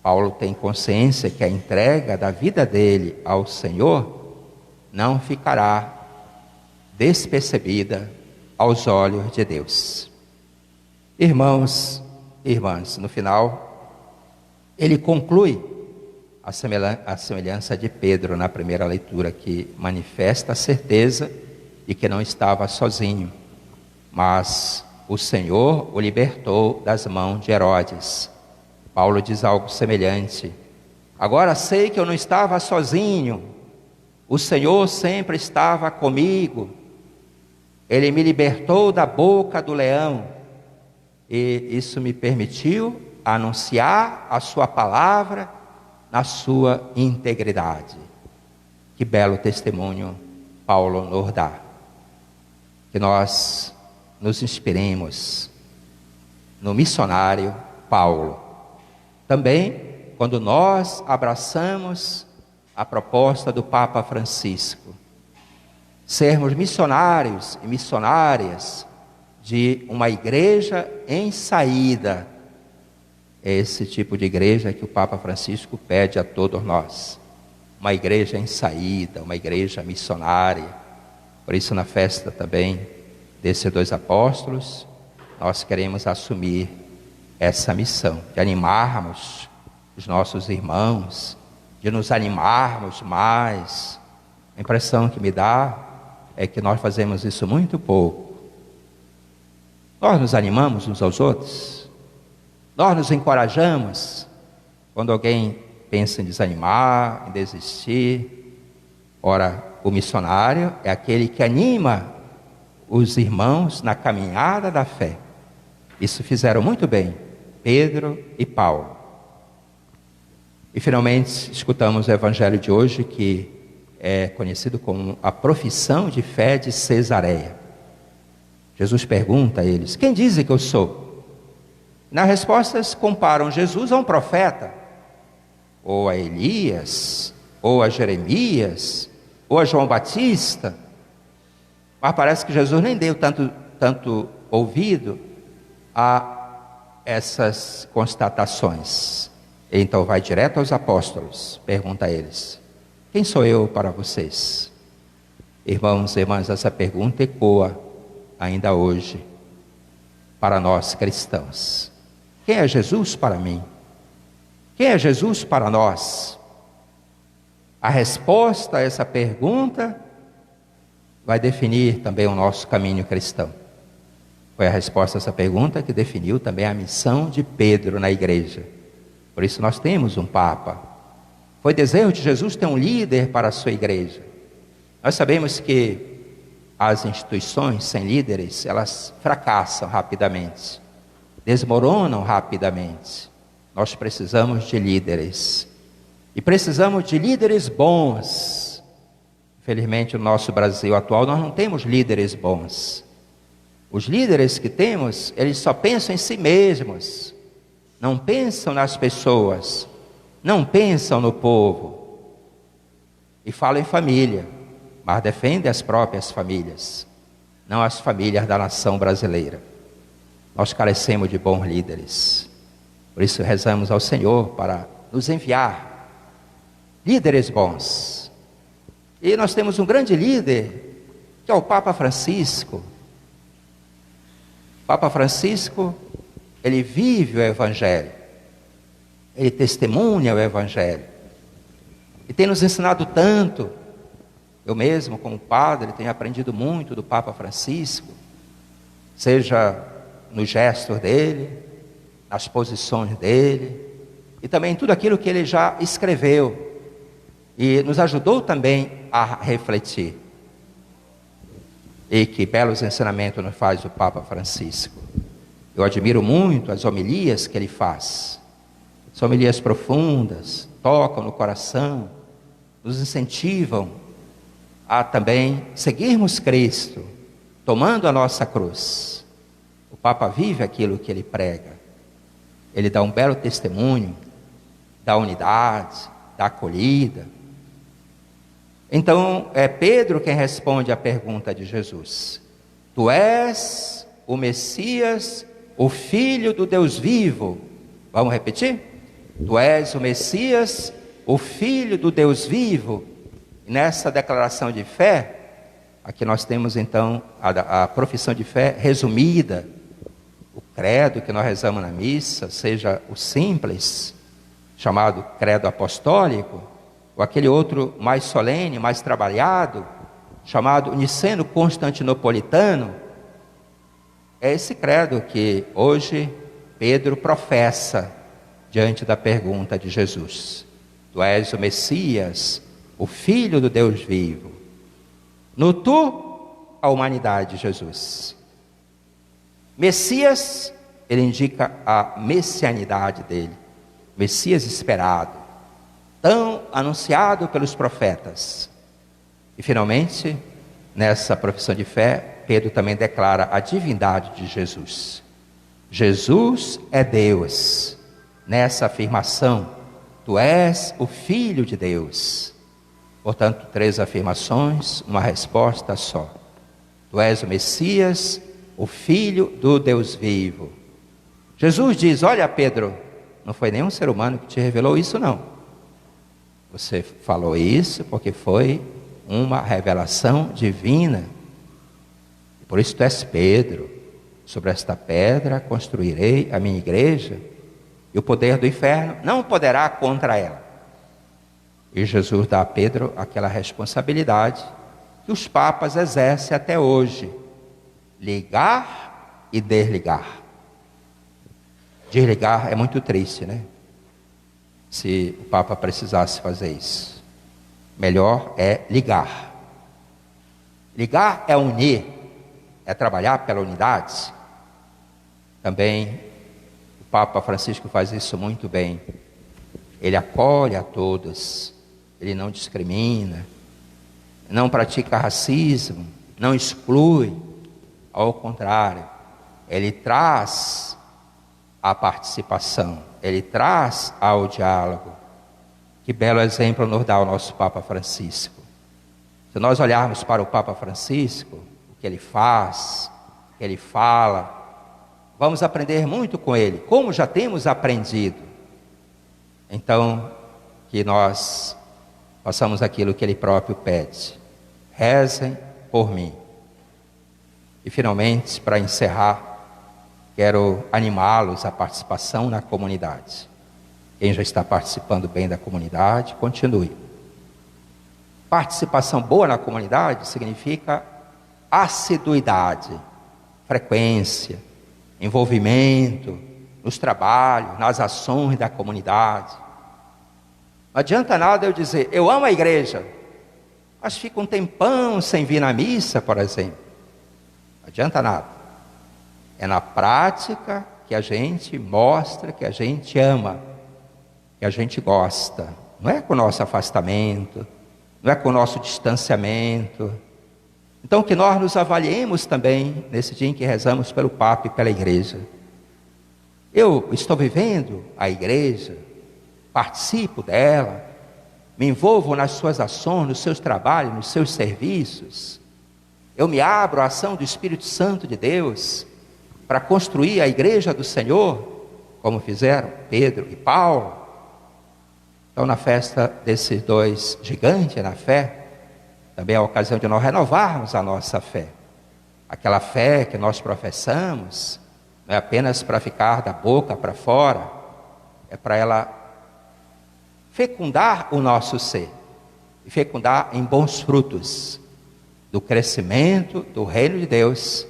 Paulo tem consciência que a entrega da vida dele ao Senhor não ficará despercebida aos olhos de Deus. Irmãos e irmãs, no final, ele conclui a semelhança de Pedro na primeira leitura, que manifesta a certeza de que não estava sozinho, mas o Senhor o libertou das mãos de Herodes. Paulo diz algo semelhante: agora sei que eu não estava sozinho, o Senhor sempre estava comigo, Ele me libertou da boca do leão, e isso me permitiu anunciar a sua palavra na sua integridade. Que belo testemunho Paulo nos dá. Que nós nos inspiremos no missionário Paulo. Também, quando nós abraçamos a proposta do Papa Francisco. Sermos missionários e missionárias de uma igreja em saída. É esse tipo de igreja que o Papa Francisco pede a todos nós. Uma igreja em saída, uma igreja missionária. Por isso, na festa também desses 2 apóstolos, nós queremos assumir essa missão, de animarmos os nossos irmãos, de nos animarmos mais. A impressão que me dá é que nós fazemos isso muito pouco. Nós nos animamos uns aos outros, nós nos encorajamos quando alguém pensa em desanimar, em desistir. Ora, o missionário é aquele que anima os irmãos na caminhada da fé. Isso fizeram muito bem Pedro e Paulo. E finalmente escutamos o evangelho de hoje, que é conhecido como a profissão de fé de Cesareia. Jesus pergunta a eles: quem dizem que eu sou? Nas respostas comparam Jesus a um profeta, ou a Elias, ou a Jeremias, ou a João Batista. Mas parece que Jesus nem deu tanto ouvido a essas constatações. Então vai direto aos apóstolos, pergunta a eles: quem sou eu para vocês? Irmãos e irmãs, essa pergunta ecoa ainda hoje para nós cristãos. Quem é Jesus para mim? Quem é Jesus para nós? A resposta a essa pergunta vai definir também o nosso caminho cristão. Foi a resposta a essa pergunta que definiu também a missão de Pedro na igreja. Por isso nós temos um Papa. Foi desejo de Jesus ter um líder para a sua igreja. Nós sabemos que as instituições sem líderes, elas fracassam rapidamente, desmoronam rapidamente. Nós precisamos de líderes. E precisamos de líderes bons. Infelizmente, no nosso Brasil atual, nós não temos líderes bons. Os líderes que temos, eles só pensam em si mesmos. Não pensam nas pessoas. Não pensam no povo. E falam em família, mas defendem as próprias famílias, não as famílias da nação brasileira. Nós carecemos de bons líderes. Por isso rezamos ao Senhor para nos enviar líderes bons. E nós temos um grande líder, que é o Papa Francisco. O Papa Francisco, ele vive o Evangelho, ele testemunha o Evangelho, e tem nos ensinado tanto. Eu mesmo, como padre, tenho aprendido muito do Papa Francisco, seja nos gestos dele, nas posições dele, e também em tudo aquilo que ele já escreveu, e nos ajudou também a refletir. E que belos ensinamentos nos faz o Papa Francisco. Eu admiro muito as homilias que ele faz. São homilias profundas, tocam no coração, nos incentivam a também seguirmos Cristo, tomando a nossa cruz. O Papa vive aquilo que ele prega. Ele dá um belo testemunho da unidade, da acolhida. Então, é Pedro quem responde à pergunta de Jesus: tu és o Messias, o Filho do Deus vivo. Vamos repetir? Tu és o Messias, o Filho do Deus vivo. E nessa declaração de fé, aqui nós temos então a profissão de fé resumida. O credo que nós rezamos na missa, seja o simples, chamado credo apostólico, ou aquele outro mais solene, mais trabalhado, chamado Niceno Constantinopolitano. É esse credo que hoje Pedro professa diante da pergunta de Jesus: tu és o Messias, o Filho do Deus vivo. No tu, a humanidade de Jesus. Messias, ele indica a messianidade dele, Messias esperado, tão anunciado pelos profetas. E finalmente, nessa profissão de fé, Pedro também declara a divindade de Jesus. Jesus é Deus. Nessa afirmação, tu és o Filho de Deus. Portanto, 3 afirmações, uma resposta só. Tu és o Messias, o Filho do Deus vivo. Jesus diz: olha, Pedro, não foi nenhum ser humano que te revelou isso, não. Você falou isso porque foi uma revelação divina. Por isso tu és Pedro. Sobre esta pedra construirei a minha igreja, e o poder do inferno não poderá contra ela. E Jesus dá a Pedro aquela responsabilidade que os papas exercem até hoje: ligar e desligar. Desligar é muito triste, né? Se o Papa precisasse fazer isso. Melhor é ligar. Ligar é unir, é trabalhar pela unidade. Também o Papa Francisco faz isso muito bem. Ele acolhe a todos, ele não discrimina, não pratica racismo, não exclui. Ao contrário, ele traz a participação, ele traz ao diálogo. Que belo exemplo nos dá o nosso Papa Francisco. Se nós olharmos para o Papa Francisco, o que ele faz, o que ele fala, vamos aprender muito com ele, como já temos aprendido. Então, que nós façamos aquilo que ele próprio pede: rezem por mim. E finalmente, para encerrar, quero animá-los à participação na comunidade. Quem já está participando bem da comunidade, continue. Participação boa na comunidade significa assiduidade, frequência, envolvimento nos trabalhos, nas ações da comunidade. Não adianta nada eu dizer: eu amo a igreja, mas fico um tempão sem vir na missa, por exemplo. Não adianta nada. É na prática que a gente mostra que a gente ama, que a gente gosta. Não é com o nosso afastamento, não é com o nosso distanciamento. Então, que nós nos avaliemos também nesse dia em que rezamos pelo Papa e pela igreja. Eu estou vivendo a igreja, participo dela, me envolvo nas suas ações, nos seus trabalhos, nos seus serviços. Eu me abro à ação do Espírito Santo de Deus para construir a igreja do Senhor, como fizeram Pedro e Paulo. Então, na festa desses 2 gigantes na fé, também é a ocasião de nós renovarmos a nossa fé. Aquela fé que nós professamos não é apenas para ficar da boca para fora, é para ela fecundar o nosso ser, e fecundar em bons frutos do crescimento do reino de Deus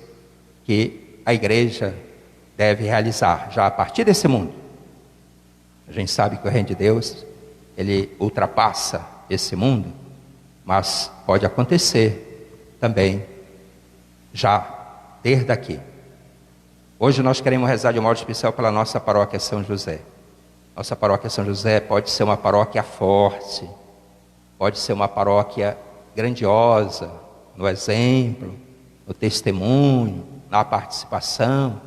que a igreja deve realizar já a partir desse mundo. A gente sabe que o reino de Deus, ele ultrapassa esse mundo, mas pode acontecer também já desde aqui. Hoje nós queremos rezar de modo especial pela nossa paróquia São José. Nossa paróquia São José pode ser uma paróquia forte, pode ser uma paróquia grandiosa, no exemplo, no testemunho, na participação,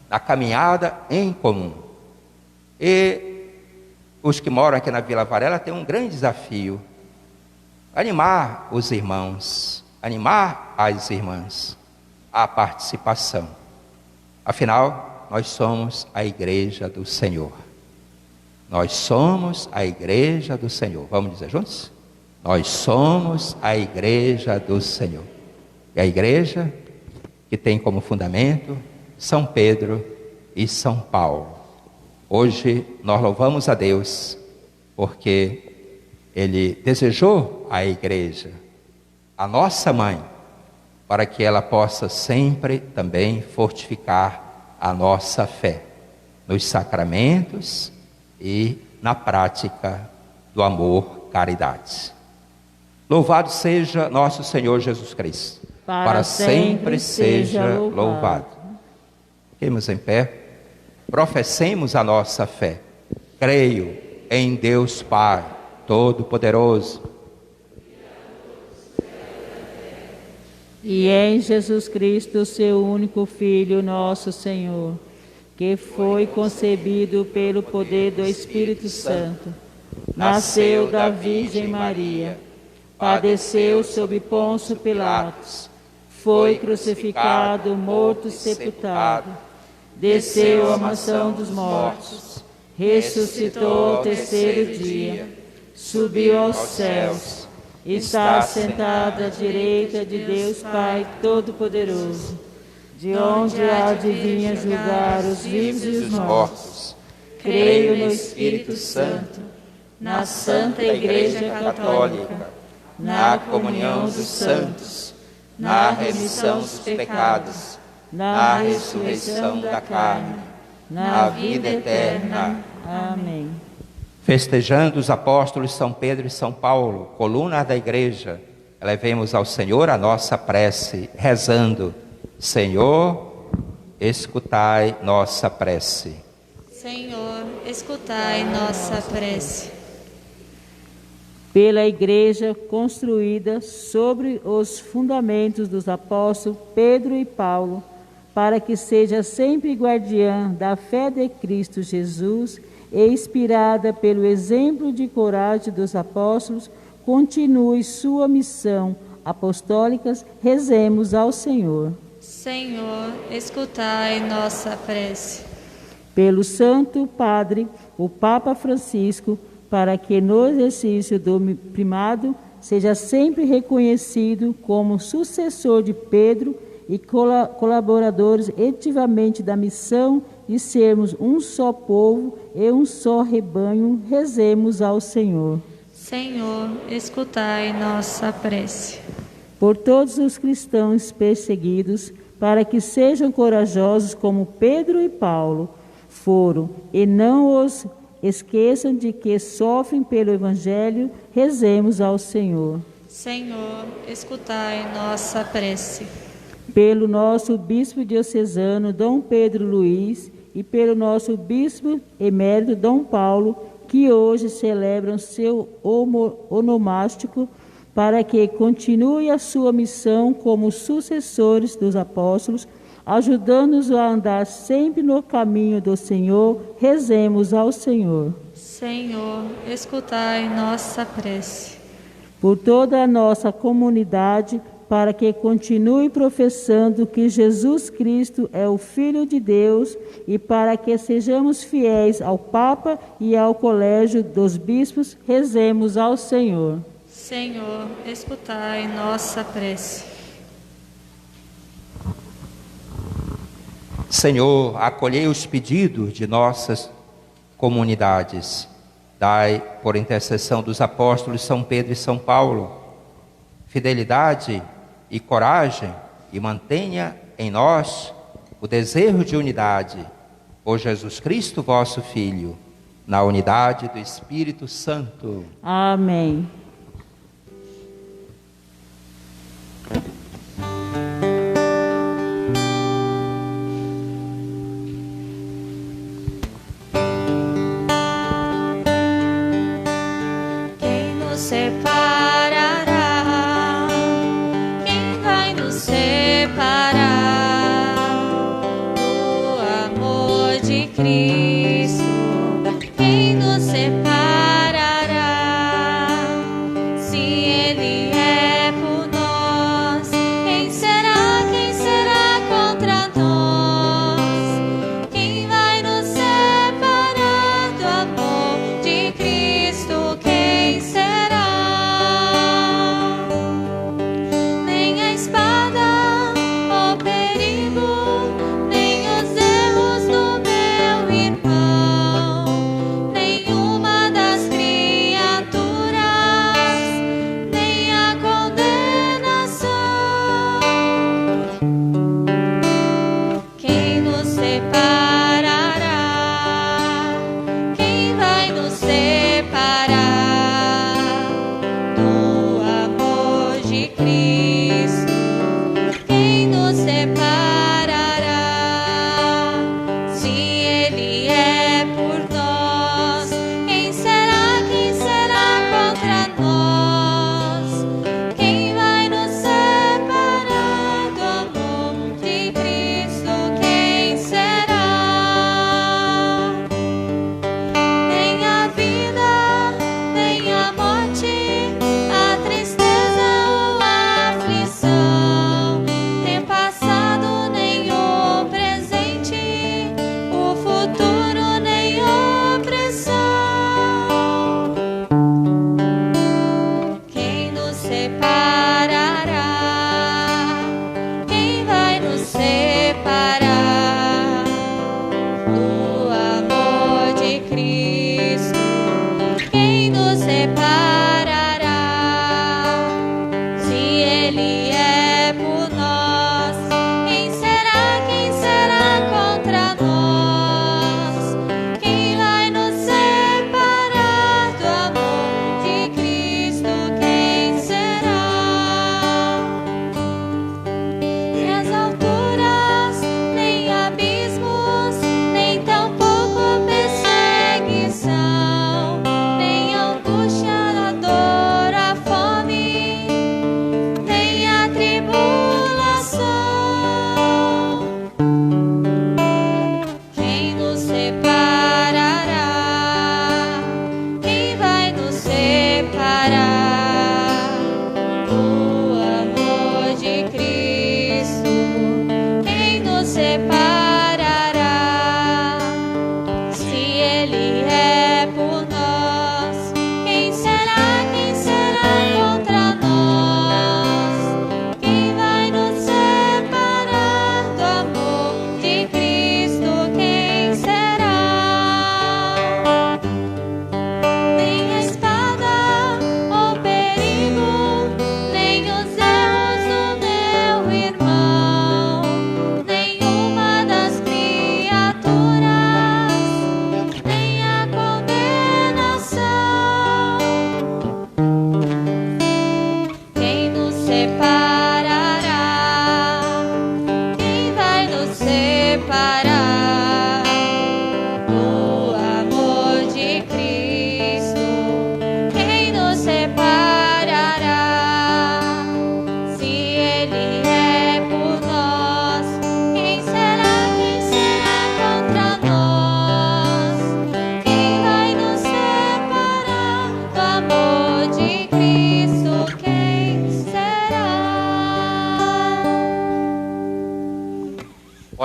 na caminhada em comum. E os que moram aqui na Vila Varela têm um grande desafio: animar os irmãos, animar as irmãs à participação. Afinal, nós somos a igreja do Senhor. Nós somos a igreja do Senhor. Vamos dizer juntos? Nós somos a igreja do Senhor. E a igreja que tem como fundamento São Pedro e São Paulo. Hoje nós louvamos a Deus porque Ele desejou a igreja, a nossa mãe, para que ela possa sempre também fortificar a nossa fé nos sacramentos e na prática do amor, caridade. Louvado seja nosso Senhor Jesus Cristo, para sempre seja louvado. Fiquemos em pé, professemos a nossa fé. Creio em Deus Pai Todo-Poderoso, e em Jesus Cristo, seu único Filho, nosso Senhor, que foi concebido pelo poder do Espírito Santo, nasceu da Virgem Maria, padeceu sob Pôncio Pilatos, foi crucificado, morto e sepultado, desceu à mansão dos mortos, ressuscitou ao terceiro dia, subiu aos céus, está sentado à direita de Deus Pai Todo-Poderoso, de onde há de vir a julgar os vivos e os mortos. Creio no Espírito Santo, na Santa Igreja Católica, na comunhão dos santos, na remissão dos pecados, na ressurreição da carne, na vida eterna. Amém. Festejando os apóstolos São Pedro e São Paulo, coluna da Igreja, elevemos ao Senhor a nossa prece, rezando: Senhor, escutai nossa prece. Senhor, escutai nossa prece. Pela Igreja construída sobre os fundamentos dos apóstolos Pedro e Paulo, para que seja sempre guardiã da fé de Cristo Jesus e inspirada pelo exemplo de coragem dos apóstolos, continue sua missão apostólica, rezemos ao Senhor. Senhor, escutai nossa prece. Pelo Santo Padre, o Papa Francisco, para que no exercício do primado seja sempre reconhecido como sucessor de Pedro e colaboradores ativamente da missão de sermos um só povo e um só rebanho, rezemos ao Senhor. Senhor, escutai nossa prece. Por todos os cristãos perseguidos, para que sejam corajosos como Pedro e Paulo foram, e não os esqueçam de que sofrem pelo Evangelho, rezemos ao Senhor. Senhor, escutai nossa prece. Pelo nosso bispo diocesano Dom Pedro Luiz e pelo nosso bispo emérito Dom Paulo, que hoje celebram seu onomástico, para que continue a sua missão como sucessores dos apóstolos, ajudando-nos a andar sempre no caminho do Senhor, rezemos ao Senhor. Senhor, escutai nossa prece. Por toda a nossa comunidade, para que continue professando que Jesus Cristo é o Filho de Deus e para que sejamos fiéis ao Papa e ao Colégio dos Bispos, rezemos ao Senhor. Senhor, escutai nossa prece. Senhor, acolhei os pedidos de nossas comunidades. Dai, por intercessão dos apóstolos São Pedro e São Paulo, fidelidade e coragem, e mantenha em nós o desejo de unidade. Por Jesus Cristo, vosso Filho, na unidade do Espírito Santo. Amém. Quem nos separará? Quem vai nos separar do amor de Cristo? Quem nos separará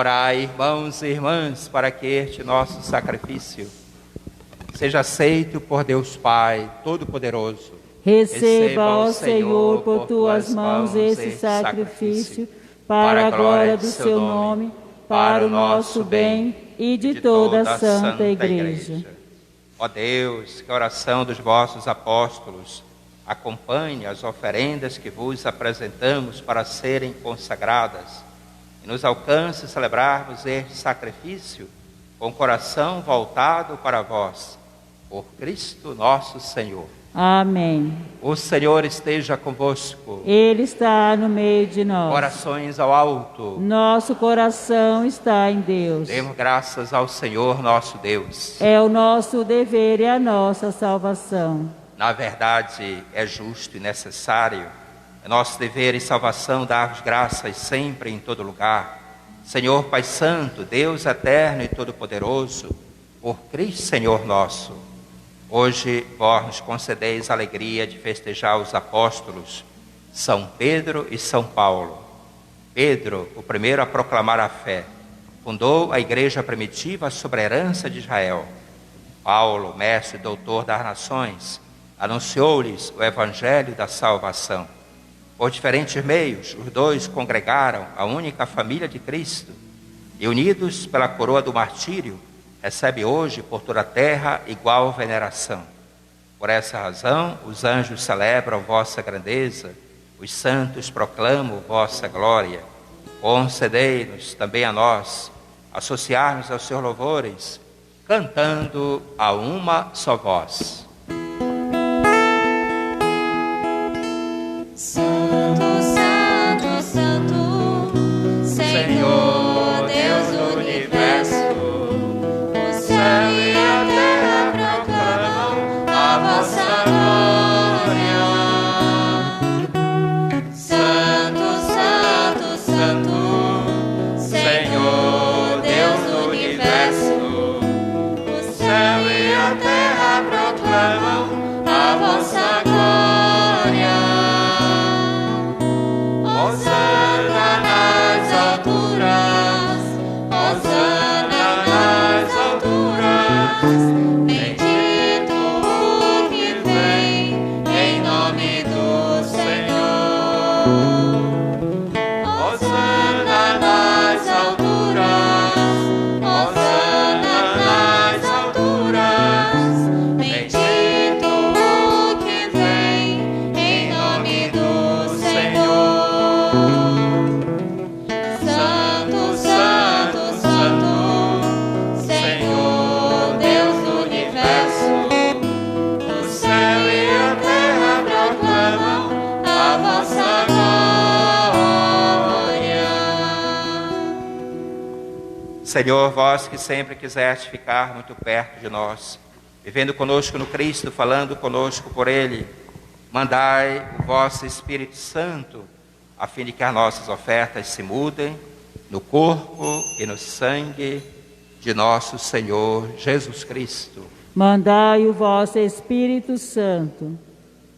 Orai, irmãos e irmãs, para que este nosso sacrifício seja aceito por Deus Pai Todo-Poderoso. Receba, ó Senhor, por tuas mãos esse sacrifício, para a glória do seu nome, para o nosso bem e de toda a Santa Igreja. Ó Deus, que a oração dos vossos apóstolos acompanhe as oferendas que vos apresentamos para serem consagradas e nos alcance celebrarmos este sacrifício com o coração voltado para vós, por Cristo nosso Senhor. Amém. O Senhor esteja convosco. Ele está no meio de nós. Corações ao alto. Nosso coração está em Deus. Demos graças ao Senhor nosso Deus. É o nosso dever e a nossa salvação. Na verdade, é justo e necessário. É nosso dever e salvação dar-vos graças sempre e em todo lugar. Senhor Pai Santo, Deus eterno e todo-poderoso, por Cristo Senhor nosso. Hoje vós nos concedeis a alegria de festejar os apóstolos São Pedro e São Paulo. Pedro, o primeiro a proclamar a fé, fundou a igreja primitiva sobre a herança de Israel. Paulo, mestre e doutor das nações, anunciou-lhes o evangelho da salvação. Por diferentes meios, os dois congregaram a única família de Cristo e, unidos pela coroa do martírio, recebe hoje por toda a terra igual veneração. Por essa razão, os anjos celebram vossa grandeza, os santos proclamam vossa glória. Concedei-nos também a nós associar-nos aos seus louvores, cantando a uma só voz. Santo, Santo, Santo, Senhor Deus do universo, o céu e a terra proclamam a vossa glória. Santo, Santo, Santo, Senhor Deus do universo, o céu e a terra proclamam a vossa glória. Hosana nas alturas, Hosana nas alturas, bendito o que vem em nome do Senhor. Hosana nas alturas, Hosana nas alturas, bendito o que vem em nome do Senhor. Santo, Santo, Santo, Senhor Deus do universo, o céu e a terra proclamam a vossa glória. Senhor, vós que sempre quiseste ficar muito perto de nós, vivendo conosco no Cristo, falando conosco por Ele, mandai o vosso Espírito Santo, a fim de que as nossas ofertas se mudem no corpo e no sangue de nosso Senhor Jesus Cristo. Mandai o vosso Espírito Santo.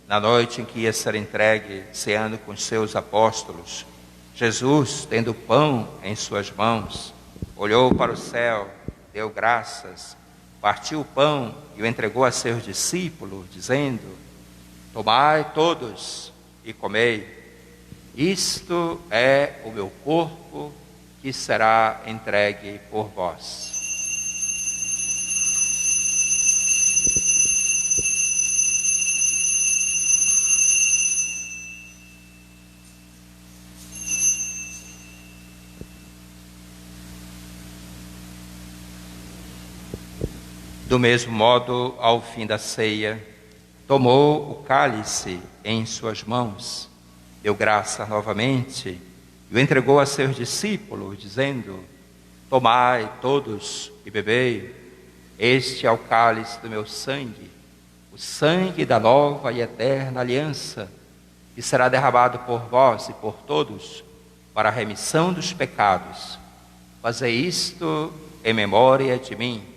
Na noite em que ia ser entregue, ceando com os seus apóstolos, Jesus, tendo o pão em suas mãos, olhou para o céu, deu graças, partiu o pão e o entregou a seus discípulos, dizendo: tomai todos e comei. Isto é o meu corpo que será entregue por vós. Do mesmo modo, ao fim da ceia, tomou o cálice em suas mãos, deu graça novamente e o entregou a seus discípulos, dizendo: tomai todos e bebei, este é o cálice do meu sangue, o sangue da nova e eterna aliança, que será derramado por vós e por todos para a remissão dos pecados. Fazei isto em memória de mim.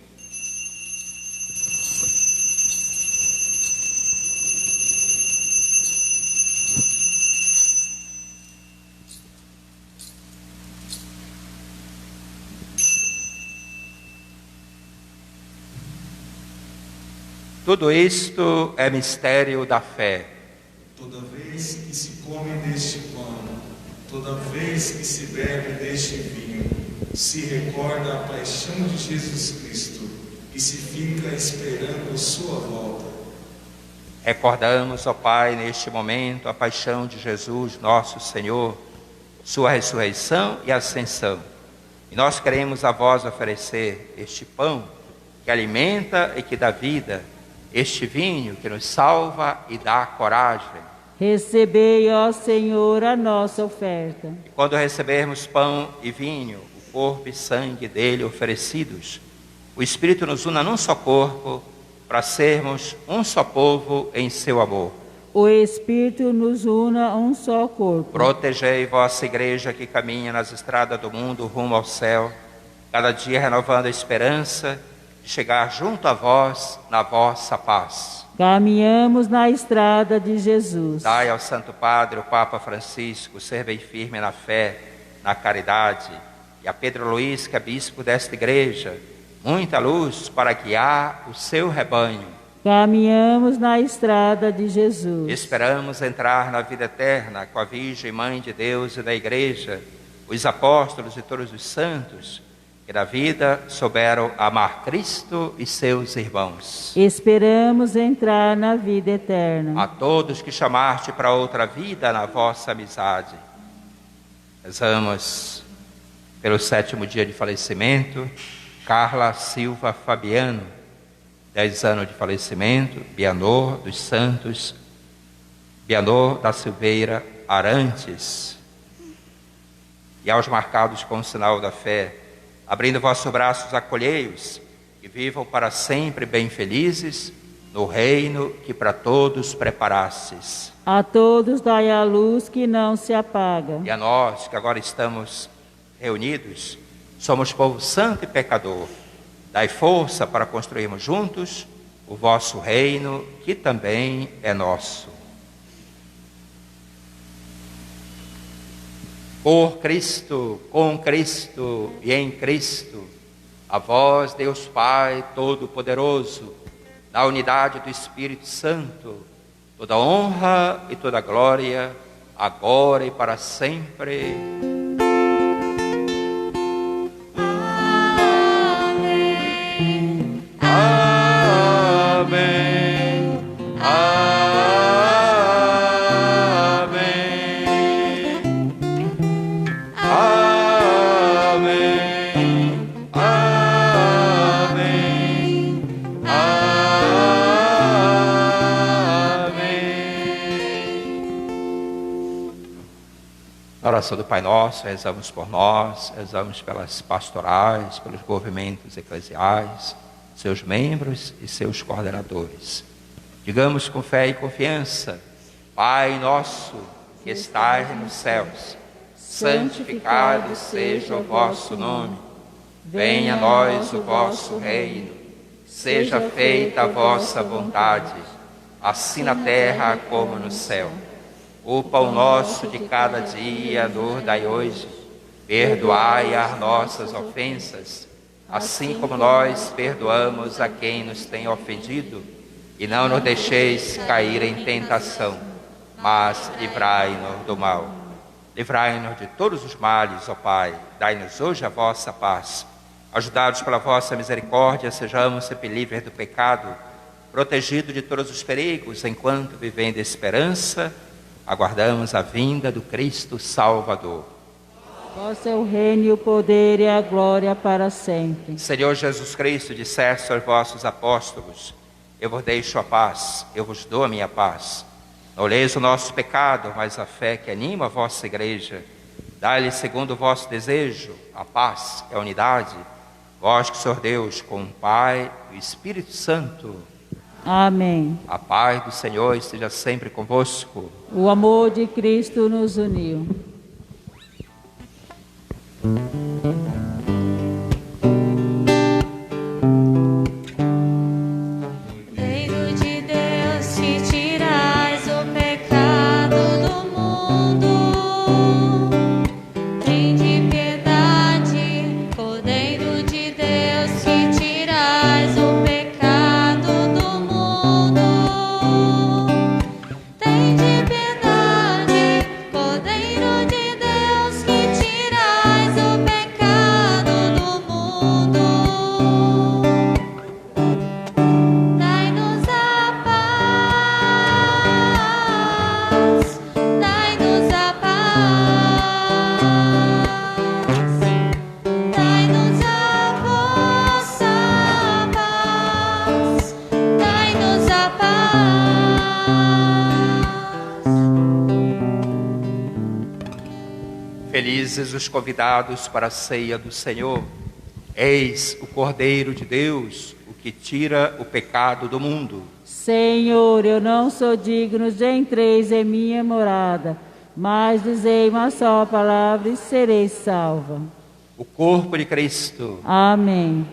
Tudo isto é mistério da fé. Toda vez que se come deste pão, toda vez que se bebe deste vinho, se recorda a paixão de Jesus Cristo e se fica esperando sua volta. Recordamos, ó Pai, neste momento, a paixão de Jesus, nosso Senhor, sua ressurreição e ascensão. E nós queremos a vós oferecer este pão que alimenta e que dá vida, este vinho que nos salva e dá coragem. Recebei, ó Senhor, a nossa oferta. E quando recebermos pão e vinho, o corpo e sangue dele oferecidos, o Espírito nos una num só corpo, para sermos um só povo em seu amor. O Espírito nos una a um só corpo. Protegei vossa igreja que caminha nas estradas do mundo rumo ao céu, cada dia renovando a esperança de chegar junto a vós na vossa paz. Caminhamos na estrada de Jesus. Dai ao Santo Padre, o Papa Francisco, ser bem firme na fé, na caridade, e a Pedro Luiz, que é bispo desta igreja, muita luz para guiar o seu rebanho. Caminhamos na estrada de Jesus. Esperamos entrar na vida eterna com a Virgem Mãe de Deus e da Igreja, os apóstolos e todos os santos, que na vida souberam amar Cristo e seus irmãos. Esperamos entrar na vida eterna. A todos que chamaste para outra vida na vossa amizade. Rezamos pelo 7º dia de falecimento, Carla Silva Fabiano, 10 anos de falecimento, Bianor dos Santos, Bianor da Silveira Arantes. E aos marcados com o sinal da fé, abrindo vossos braços, acolhei-os, e vivam para sempre bem felizes, no reino que para todos preparastes. A todos dai a luz que não se apaga. E a nós, que agora estamos reunidos, somos povo santo e pecador, dai força para construirmos juntos o vosso reino, que também é nosso. Por Cristo, com Cristo e em Cristo, a vós, Deus Pai Todo-Poderoso, na unidade do Espírito Santo, toda honra e toda glória, agora e para sempre. Na oração do Pai Nosso, rezamos por nós, rezamos pelas pastorais, pelos movimentos eclesiais, seus membros e seus coordenadores. Digamos com fé e confiança: Pai nosso, que estais nos céus, santificado seja o vosso nome. Venha a nós o vosso reino. Seja feita a vossa vontade, assim na terra como no céu. O pão nosso de cada dia nos dai hoje. Perdoai as nossas ofensas, assim como nós perdoamos a quem nos tem ofendido. E não nos deixeis cair em tentação, mas livrai-nos do mal. Livrai-nos de todos os males, ó Pai. Dai-nos hoje a vossa paz. Ajudados pela vossa misericórdia, sejamos sempre livres do pecado, protegidos de todos os perigos, enquanto vivendo a esperança, aguardamos a vinda do Cristo Salvador. Vosso é o reino e o poder e a glória para sempre. Senhor Jesus Cristo, disseste aos vossos apóstolos: eu vos deixo a paz, eu vos dou a minha paz. Não olheis o nosso pecado, mas a fé que anima a vossa igreja. Dai-lhe segundo o vosso desejo a paz e a unidade. Vós que sois Deus, com o Pai e o Espírito Santo. Amém. A paz do Senhor esteja sempre convosco. O amor de Cristo nos uniu. Reino de Deus, que tirais o pecado do mundo. Tende piedade, Cordeiro de Deus, que tirais o pecado do mundo. Felizes os convidados para a ceia do Senhor. Eis o Cordeiro de Deus, o que tira o pecado do mundo. Senhor, eu não sou digno de entreis em minha morada, mas dizei uma só palavra e serei salva. O corpo de Cristo. Amém.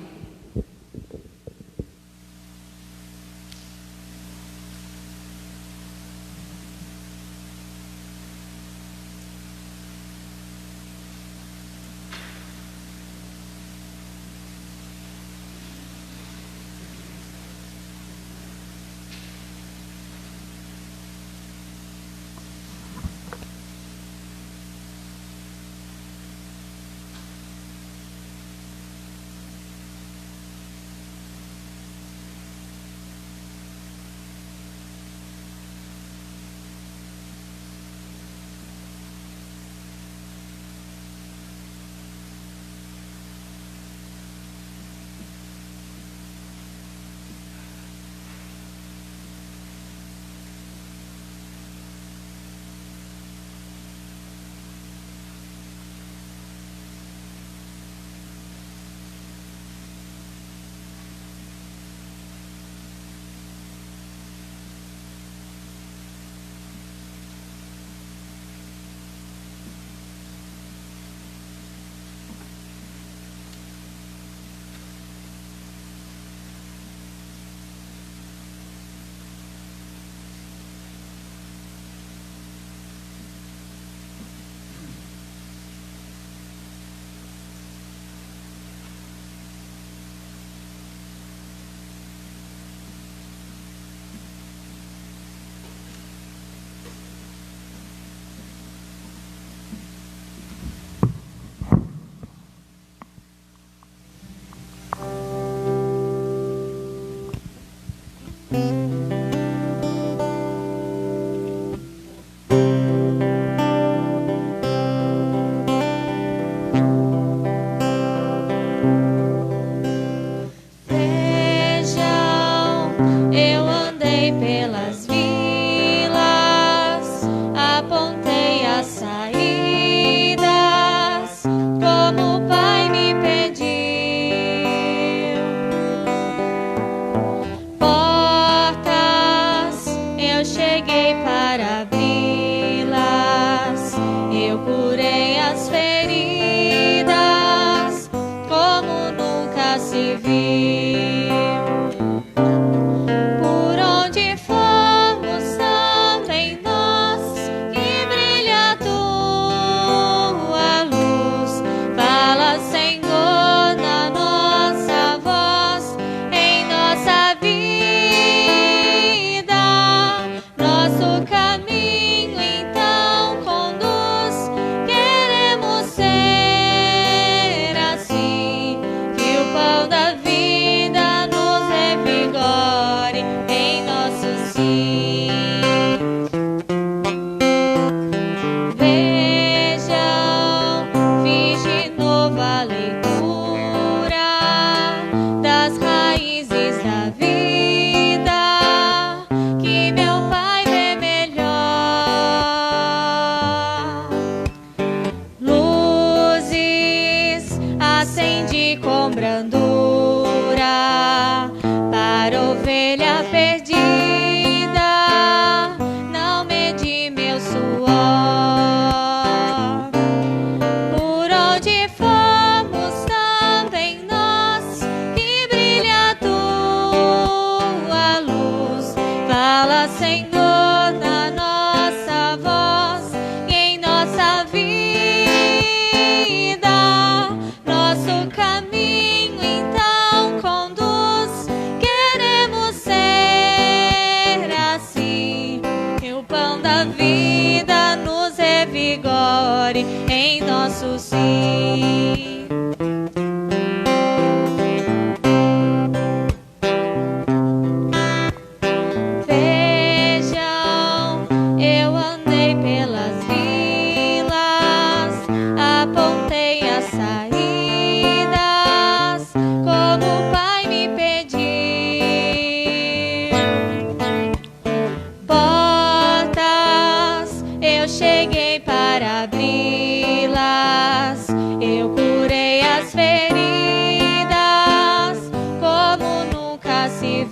Eu cheguei para abri-la.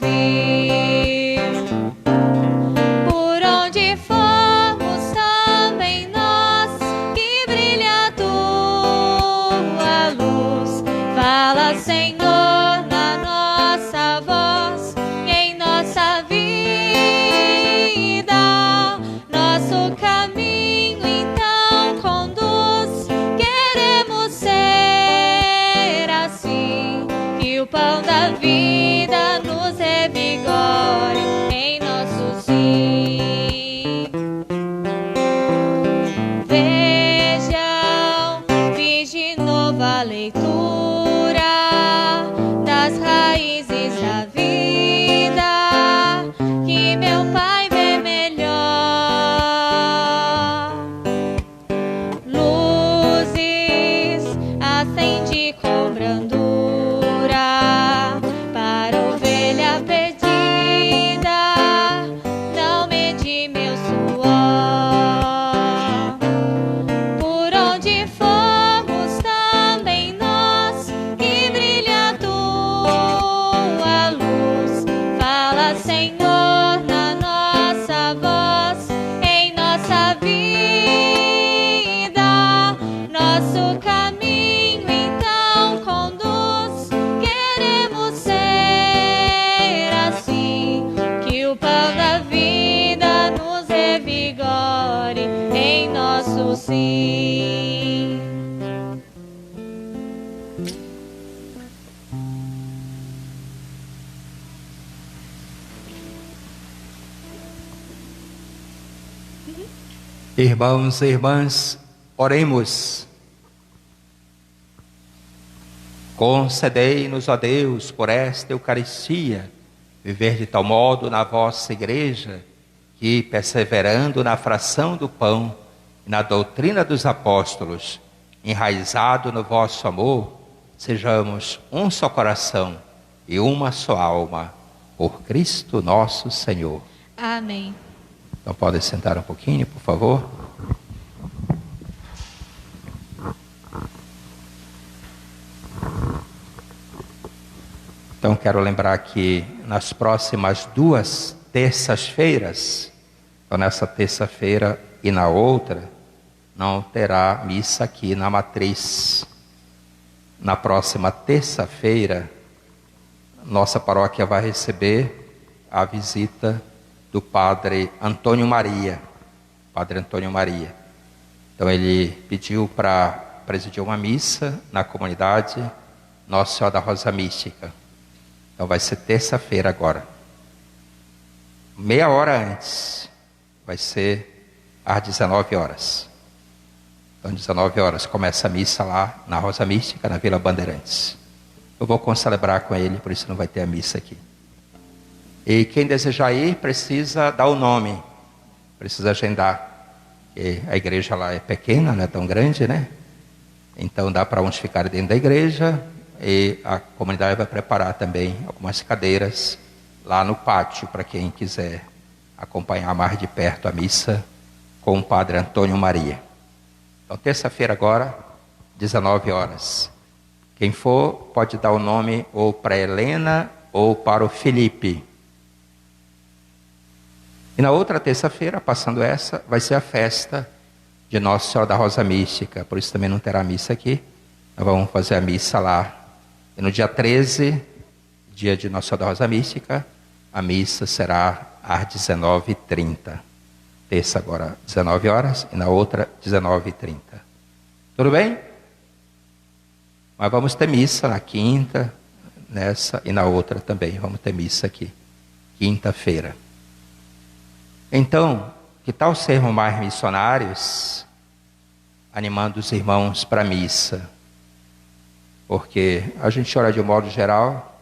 ouvir. Por onde formos também nós, que brilha a tua luz. Fala, Senhor, na nossa voz, em nossa vida. Nosso caminho então conduz. Queremos ser assim, que o pão da vida nos revigore em nosso sim. Vejam, fiz de novo a leitura das raízes da vida, que meu Pai vê melhor. Luzes acende com brandura para ovelha perdida, não mede meu suor. Por onde formos também nós, que brilha a tua luz. Fala, Senhor, na nossa voz, em nossa vida. Nosso caminho então conduz. Queremos ser assim, que o pão da vida nos revigore em nosso sim. Irmãos e irmãs, oremos. Concedei-nos, ó Deus, por esta Eucaristia, viver de tal modo na vossa Igreja, que, perseverando na fração do pão e na doutrina dos apóstolos, enraizado no vosso amor, sejamos um só coração e uma só alma, por Cristo nosso Senhor. Amém. Então podem sentar um pouquinho, por favor. Então quero lembrar que nas próximas 2 terças-feiras, então nessa terça-feira e na outra, não terá missa aqui na matriz. Na próxima terça-feira, nossa paróquia vai receber a visita do Padre Antônio Maria. Padre Antônio Maria. Então ele pediu para presidir uma missa na comunidade Nossa Senhora da Rosa Mística. Então vai ser terça-feira agora. Meia hora antes. Vai ser às 19 horas. Então 19 horas começa a missa lá na Rosa Mística, na Vila Bandeirantes. Eu vou concelebrar com ele, por isso não vai ter a missa aqui. E quem desejar ir precisa dar o nome, precisa agendar. E a igreja lá é pequena, não é tão grande, né? Então dá para uns ficarem dentro da igreja e a comunidade vai preparar também algumas cadeiras lá no pátio para quem quiser acompanhar mais de perto a missa com o Padre Antônio Maria. Então terça-feira agora, 19 horas. Quem for pode dar o nome ou para Helena ou para o Felipe. E na outra terça-feira, passando essa, vai ser a festa de Nossa Senhora da Rosa Mística. Por isso também não terá missa aqui. Nós vamos fazer a missa lá. E no dia 13, dia de Nossa Senhora da Rosa Mística, a missa será às 19h30. Terça agora, 19 horas, e na outra, 19h30. Tudo bem? Mas vamos ter missa na quinta, nessa e na outra também. Vamos ter missa aqui, quinta-feira. Então, que tal sermos mais missionários, animando os irmãos para a missa? Porque a gente ora de um modo geral,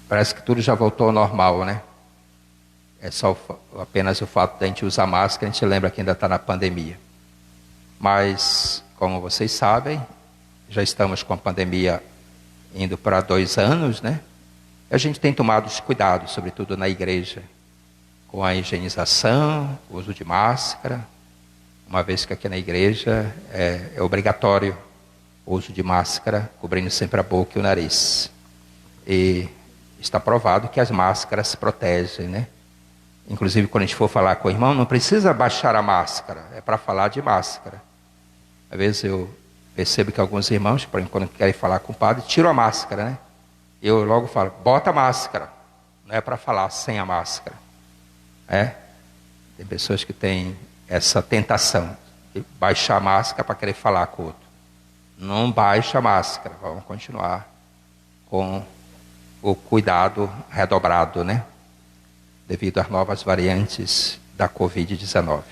parece que tudo já voltou ao normal, né? É só apenas o fato de a gente usar máscara, a gente lembra que ainda está na pandemia. Mas, como vocês sabem, já estamos com a pandemia indo para 2 anos, né? A gente tem tomado os cuidados, sobretudo na igreja, com a higienização, o uso de máscara, uma vez que aqui na igreja é obrigatório o uso de máscara, cobrindo sempre a boca e o nariz. E está provado que as máscaras protegem, né? Inclusive, quando a gente for falar com o irmão, não precisa baixar a máscara, é para falar de máscara. Às vezes eu percebo que alguns irmãos, quando querem falar com o padre, tiram a máscara, né? Eu logo falo, bota a máscara, não é para falar sem a máscara. Tem pessoas que têm essa tentação de baixar a máscara para querer falar com o outro. Não baixa a máscara, vamos continuar com o cuidado redobrado, né? Devido às novas variantes da Covid-19.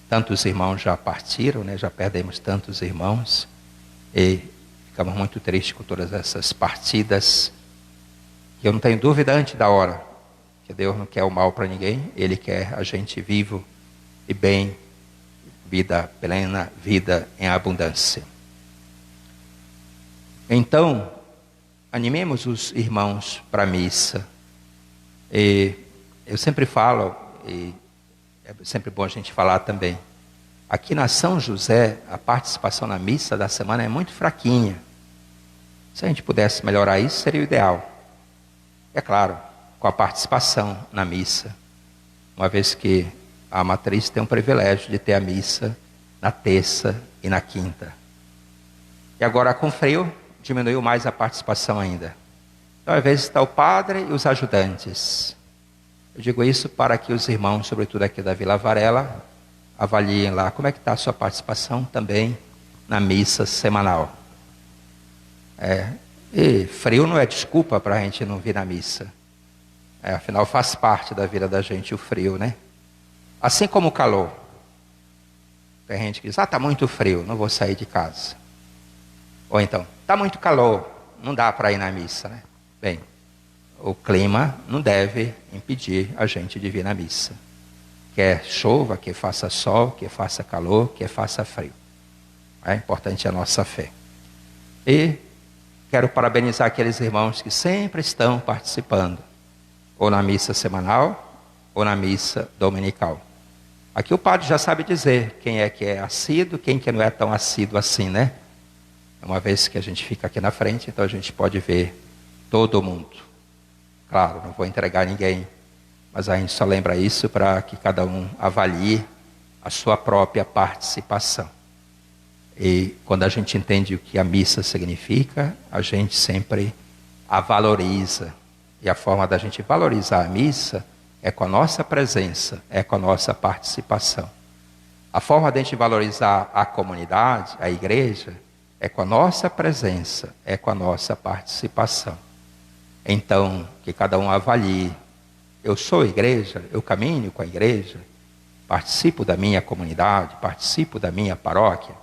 Tantos irmãos já partiram, né? Já perdemos tantos irmãos e ficamos muito tristes com todas essas partidas. E eu não tenho dúvida antes da hora que Deus não quer o mal para ninguém, Ele quer a gente vivo e bem, vida plena, vida em abundância. Então, animemos os irmãos para a missa. E eu sempre falo, e é sempre bom a gente falar também, aqui na São José, a participação na missa da semana é muito fraquinha. Se a gente pudesse melhorar isso, seria o ideal. É claro, com a participação na missa, uma vez que a matriz tem o privilégio de ter a missa na terça e na quinta. E agora com frio, diminuiu mais a participação ainda. Então, às vezes está o padre e os ajudantes. Eu digo isso para que os irmãos, sobretudo aqui da Vila Varela, avaliem lá como é que está a sua participação também na missa semanal. E frio não é desculpa para a gente não vir na missa. Afinal, faz parte da vida da gente o frio, né? Assim como o calor. Tem gente que diz, está muito frio, não vou sair de casa. Ou então, está muito calor, não dá para ir na missa, né? Bem, o clima não deve impedir a gente de vir na missa. Quer chova, quer faça sol, quer faça calor, quer faça frio. É importante a nossa fé. E quero parabenizar aqueles irmãos que sempre estão participando, ou na missa semanal, ou na missa dominical. Aqui o padre já sabe dizer quem é que é assíduo, quem que não é tão assíduo assim, né? Uma vez que a gente fica aqui na frente, então a gente pode ver todo mundo. Claro, não vou entregar ninguém, mas a gente só lembra isso para que cada um avalie a sua própria participação. E quando a gente entende o que a missa significa, a gente sempre a valoriza. E a forma da gente valorizar a missa é com a nossa presença, é com a nossa participação. A forma de a gente valorizar a comunidade, a igreja, é com a nossa presença, é com a nossa participação. Então, que cada um avalie. Eu sou igreja, eu caminho com a igreja, participo da minha comunidade, participo da minha paróquia.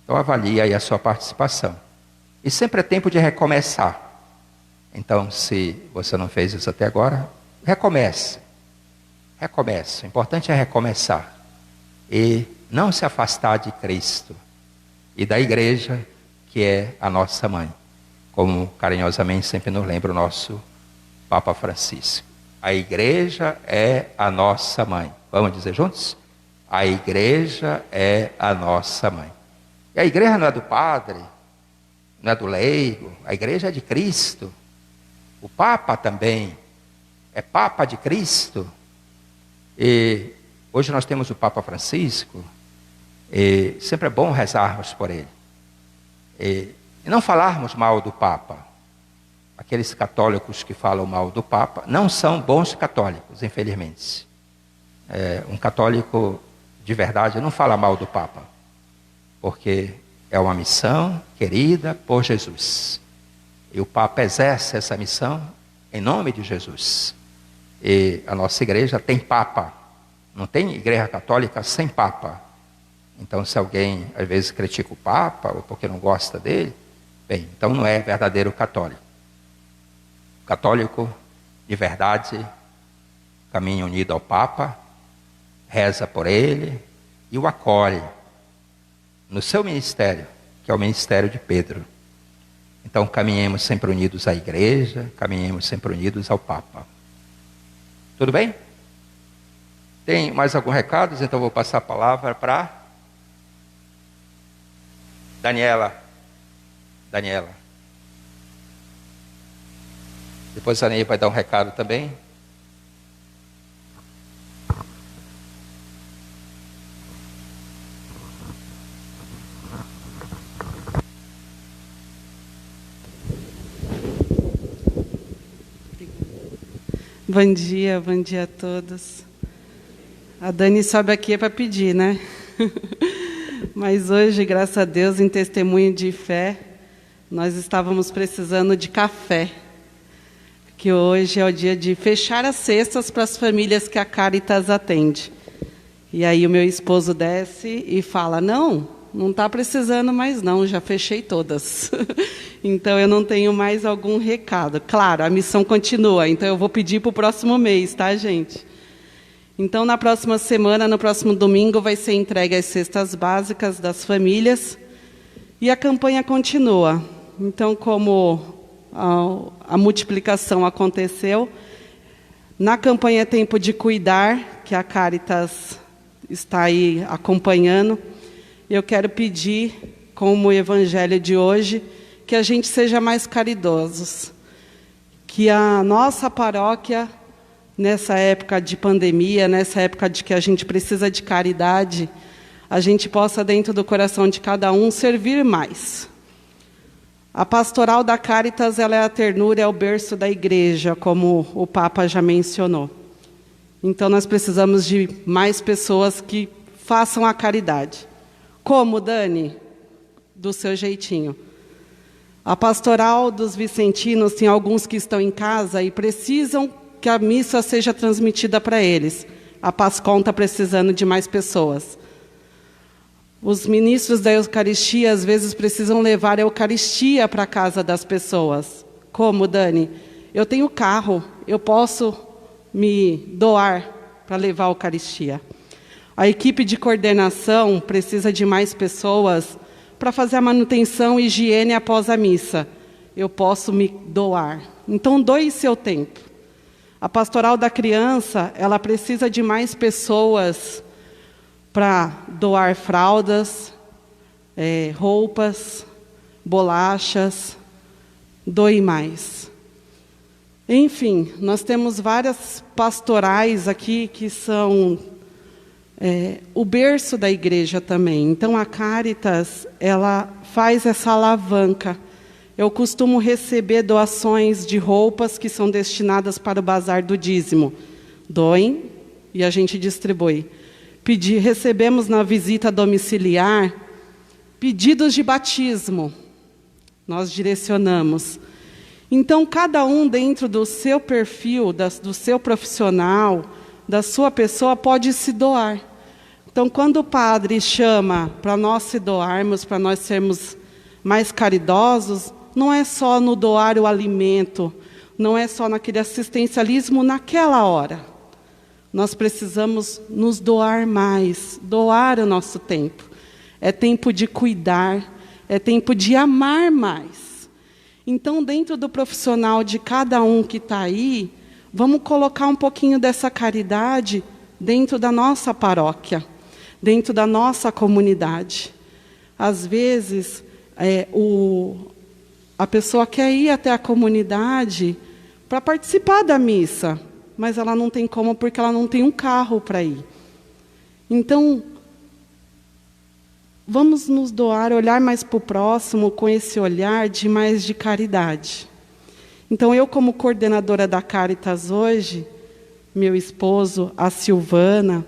Então, avalie aí a sua participação. E sempre é tempo de recomeçar. Então, se você não fez isso até agora, recomece. Recomece. O importante é recomeçar. E não se afastar de Cristo e da igreja, que é a nossa mãe. Como carinhosamente sempre nos lembra o nosso Papa Francisco. A igreja é a nossa mãe. Vamos dizer juntos? A igreja é a nossa mãe. E a igreja não é do padre, não é do leigo, a igreja é de Cristo. O Papa também é Papa de Cristo. E hoje nós temos o Papa Francisco, e sempre é bom rezarmos por ele. E não falarmos mal do Papa. Aqueles católicos que falam mal do Papa não são bons católicos, infelizmente. Um católico de verdade não fala mal do Papa, porque é uma missão querida por Jesus. E o Papa exerce essa missão em nome de Jesus. E a nossa igreja tem Papa. Não tem igreja católica sem Papa. Então, se alguém às vezes critica o Papa, ou porque não gosta dele, bem, então não é verdadeiro católico. O católico de verdade caminha unido ao Papa, reza por ele e o acolhe no seu ministério, que é o ministério de Pedro. Então, caminhemos sempre unidos à igreja, caminhemos sempre unidos ao Papa. Tudo bem? Tem mais algum recado? Então, vou passar a palavra para Daniela. Depois a Ney vai dar um recado também. Bom dia a todos. A Dani sobe aqui para pedir, né? Mas hoje, graças a Deus, em testemunho de fé, nós estávamos precisando de café. Que hoje é o dia de fechar as cestas para as famílias que a Caritas atende. E aí o meu esposo desce e fala, não está precisando mais não, já fechei todas. Então eu não tenho mais algum recado. Claro, a missão continua, então eu vou pedir para o próximo mês, tá, gente? Então, na próxima semana, no próximo domingo, vai ser entregue as cestas básicas das famílias e a campanha continua. Então, como a multiplicação aconteceu, na campanha Tempo de Cuidar, que a Caritas está aí acompanhando, eu quero pedir, como o evangelho de hoje, que a gente seja mais caridosos, que a nossa paróquia, nessa época de pandemia, nessa época de que a gente precisa de caridade, a gente possa, dentro do coração de cada um, servir mais. A pastoral da Caritas, ela é a ternura, é o berço da igreja, como o Papa já mencionou. Então, nós precisamos de mais pessoas que façam a caridade. Como, Dani? Do seu jeitinho. A pastoral dos vicentinos, tem alguns que estão em casa e precisam que a missa seja transmitida para eles. A Pascom está precisando de mais pessoas. Os ministros da Eucaristia, às vezes, precisam levar a Eucaristia para a casa das pessoas. Como, Dani? Eu tenho carro, eu posso me doar para levar a Eucaristia. A equipe de coordenação precisa de mais pessoas para fazer a manutenção e higiene após a missa. Eu posso me doar. Então, doe seu tempo. A pastoral da criança, ela precisa de mais pessoas para doar fraldas, roupas, bolachas, doe mais. Enfim, nós temos várias pastorais aqui que são o berço da igreja também. Então, a Caritas, ela faz essa alavanca. Eu costumo receber doações de roupas que são destinadas para o bazar do dízimo. Doem e a gente distribui. Recebemos na visita domiciliar pedidos de batismo. Nós direcionamos. Então, cada um dentro do seu perfil, do seu profissional, da sua pessoa, pode se doar. Então, quando o padre chama para nós se doarmos, para nós sermos mais caridosos, não é só no doar o alimento, não é só naquele assistencialismo naquela hora. Nós precisamos nos doar mais, doar o nosso tempo. É tempo de cuidar, é tempo de amar mais. Então, dentro do profissional de cada um que está aí, vamos colocar um pouquinho dessa caridade dentro da nossa paróquia, dentro da nossa comunidade. Às vezes, a pessoa quer ir até a comunidade para participar da missa, mas ela não tem como porque ela não tem um carro para ir. Então, vamos nos doar, olhar mais para o próximo com esse olhar de mais de caridade. Então, eu como coordenadora da Caritas hoje, meu esposo, a Silvana,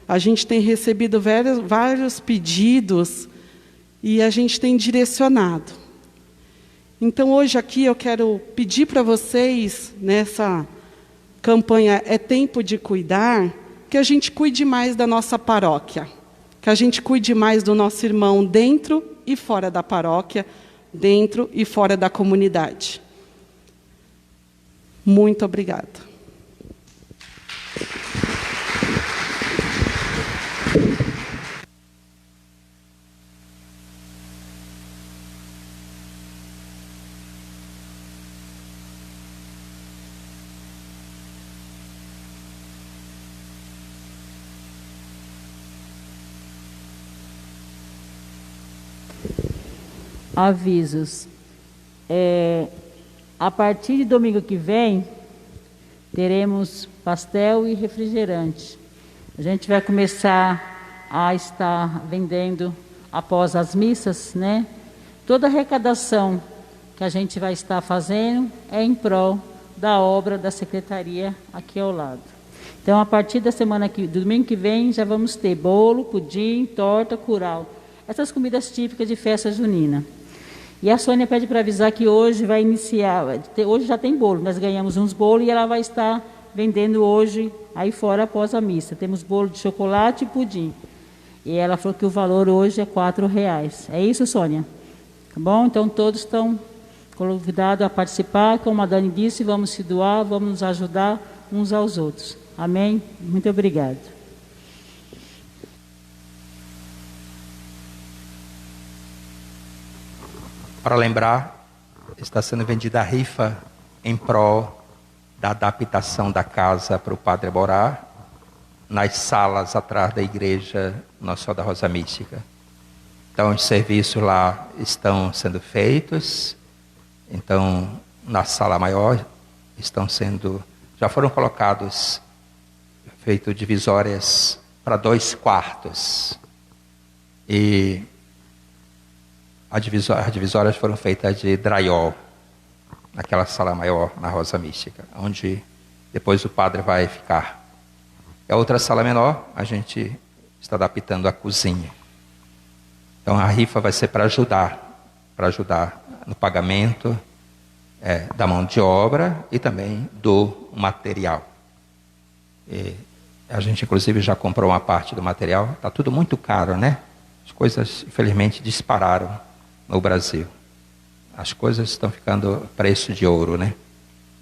a gente tem recebido vários pedidos e a gente tem direcionado. Então, hoje aqui eu quero pedir para vocês, nessa campanha É Tempo de Cuidar, que a gente cuide mais da nossa paróquia, que a gente cuide mais do nosso irmão dentro e fora da paróquia, dentro e fora da comunidade. Muito obrigada. Avisos. A partir de domingo que vem, teremos pastel e refrigerante. A gente vai começar a estar vendendo após as missas, né? Toda a arrecadação que a gente vai estar fazendo é em prol da obra da secretaria aqui ao lado. Então, a partir da do domingo que vem, já vamos ter bolo, pudim, torta, curau. Essas comidas típicas de festa junina. E a Sônia pede para avisar que hoje vai iniciar, hoje já tem bolo, nós ganhamos uns bolos e ela vai estar vendendo hoje aí fora após a missa. Temos bolo de chocolate e pudim. E ela falou que o valor hoje é R$4. É isso, Sônia? Tá bom? Então todos estão convidados a participar. Como a Dani disse, vamos se doar, vamos nos ajudar uns aos outros. Amém? Muito obrigado. Para lembrar, está sendo vendida a rifa em prol da adaptação da casa para o Padre morar, nas salas atrás da igreja Nossa Senhora da Rosa Mística. Então, os serviços lá estão sendo feitos. Então, na sala maior, já foram colocados, feitas divisórias para 2 quartos. E as divisórias foram feitas de drywall, naquela sala maior, na Rosa Mística, onde depois o padre vai ficar. E a outra sala menor, a gente está adaptando a cozinha. Então a rifa vai ser para ajudar no pagamento da mão de obra e também do material. E a gente inclusive já comprou uma parte do material, está tudo muito caro, né? As coisas infelizmente dispararam no Brasil. As coisas estão ficando preço de ouro, né?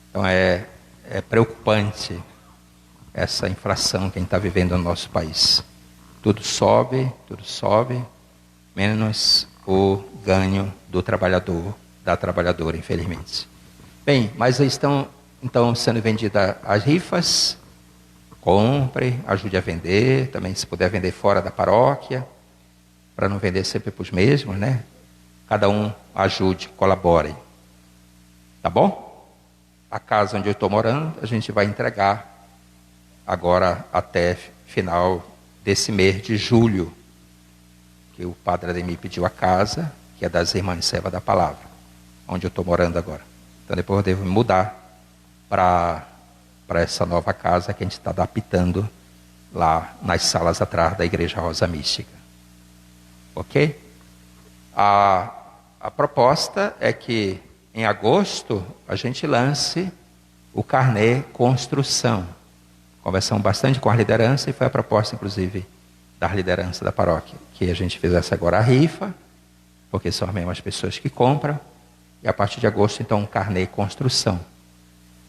Então é preocupante essa inflação que a gente está vivendo no nosso país. Tudo sobe, menos o ganho do trabalhador, da trabalhadora, infelizmente. Bem, mas estão então sendo vendidas as rifas. Compre, ajude a vender, também se puder vender fora da paróquia, para não vender sempre para os mesmos, né? Cada um ajude, colabore. Tá bom? A casa onde eu estou morando, a gente vai entregar agora até final desse mês de julho, que o Padre Ademir pediu a casa, que é das Irmãs Serva da Palavra, onde eu estou morando agora. Então depois eu devo me mudar para essa nova casa que a gente está adaptando lá nas salas atrás da Igreja Rosa Mística. Ok? A proposta é que em agosto a gente lance o carnê construção. Conversamos bastante com a liderança e foi a proposta, inclusive, da liderança da paróquia, que a gente fizesse agora a rifa, porque são as mesmas pessoas que compram, e a partir de agosto, então, um carnê construção,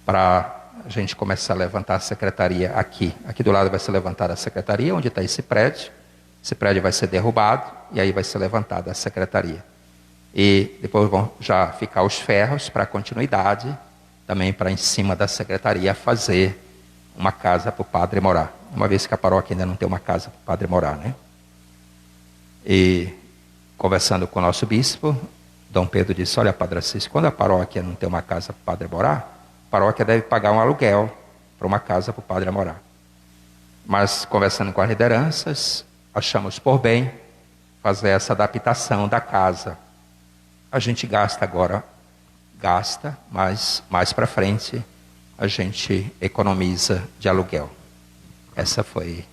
para a gente começar a levantar a secretaria aqui. Aqui do lado vai ser levantada a secretaria, onde está esse prédio. Esse prédio vai ser derrubado e aí vai ser levantada a secretaria. E depois vão já ficar os ferros para continuidade, também para em cima da secretaria fazer uma casa para o padre morar. Uma vez que a paróquia ainda não tem uma casa para o padre morar, né? E conversando com o nosso bispo, Dom Pedro disse: olha, Padre Assis, quando a paróquia não tem uma casa para o padre morar, a paróquia deve pagar um aluguel para uma casa para o padre morar. Mas conversando com as lideranças, achamos por bem fazer essa adaptação da casa. A gente gasta agora, mas mais para frente a gente economiza de aluguel. Essa foi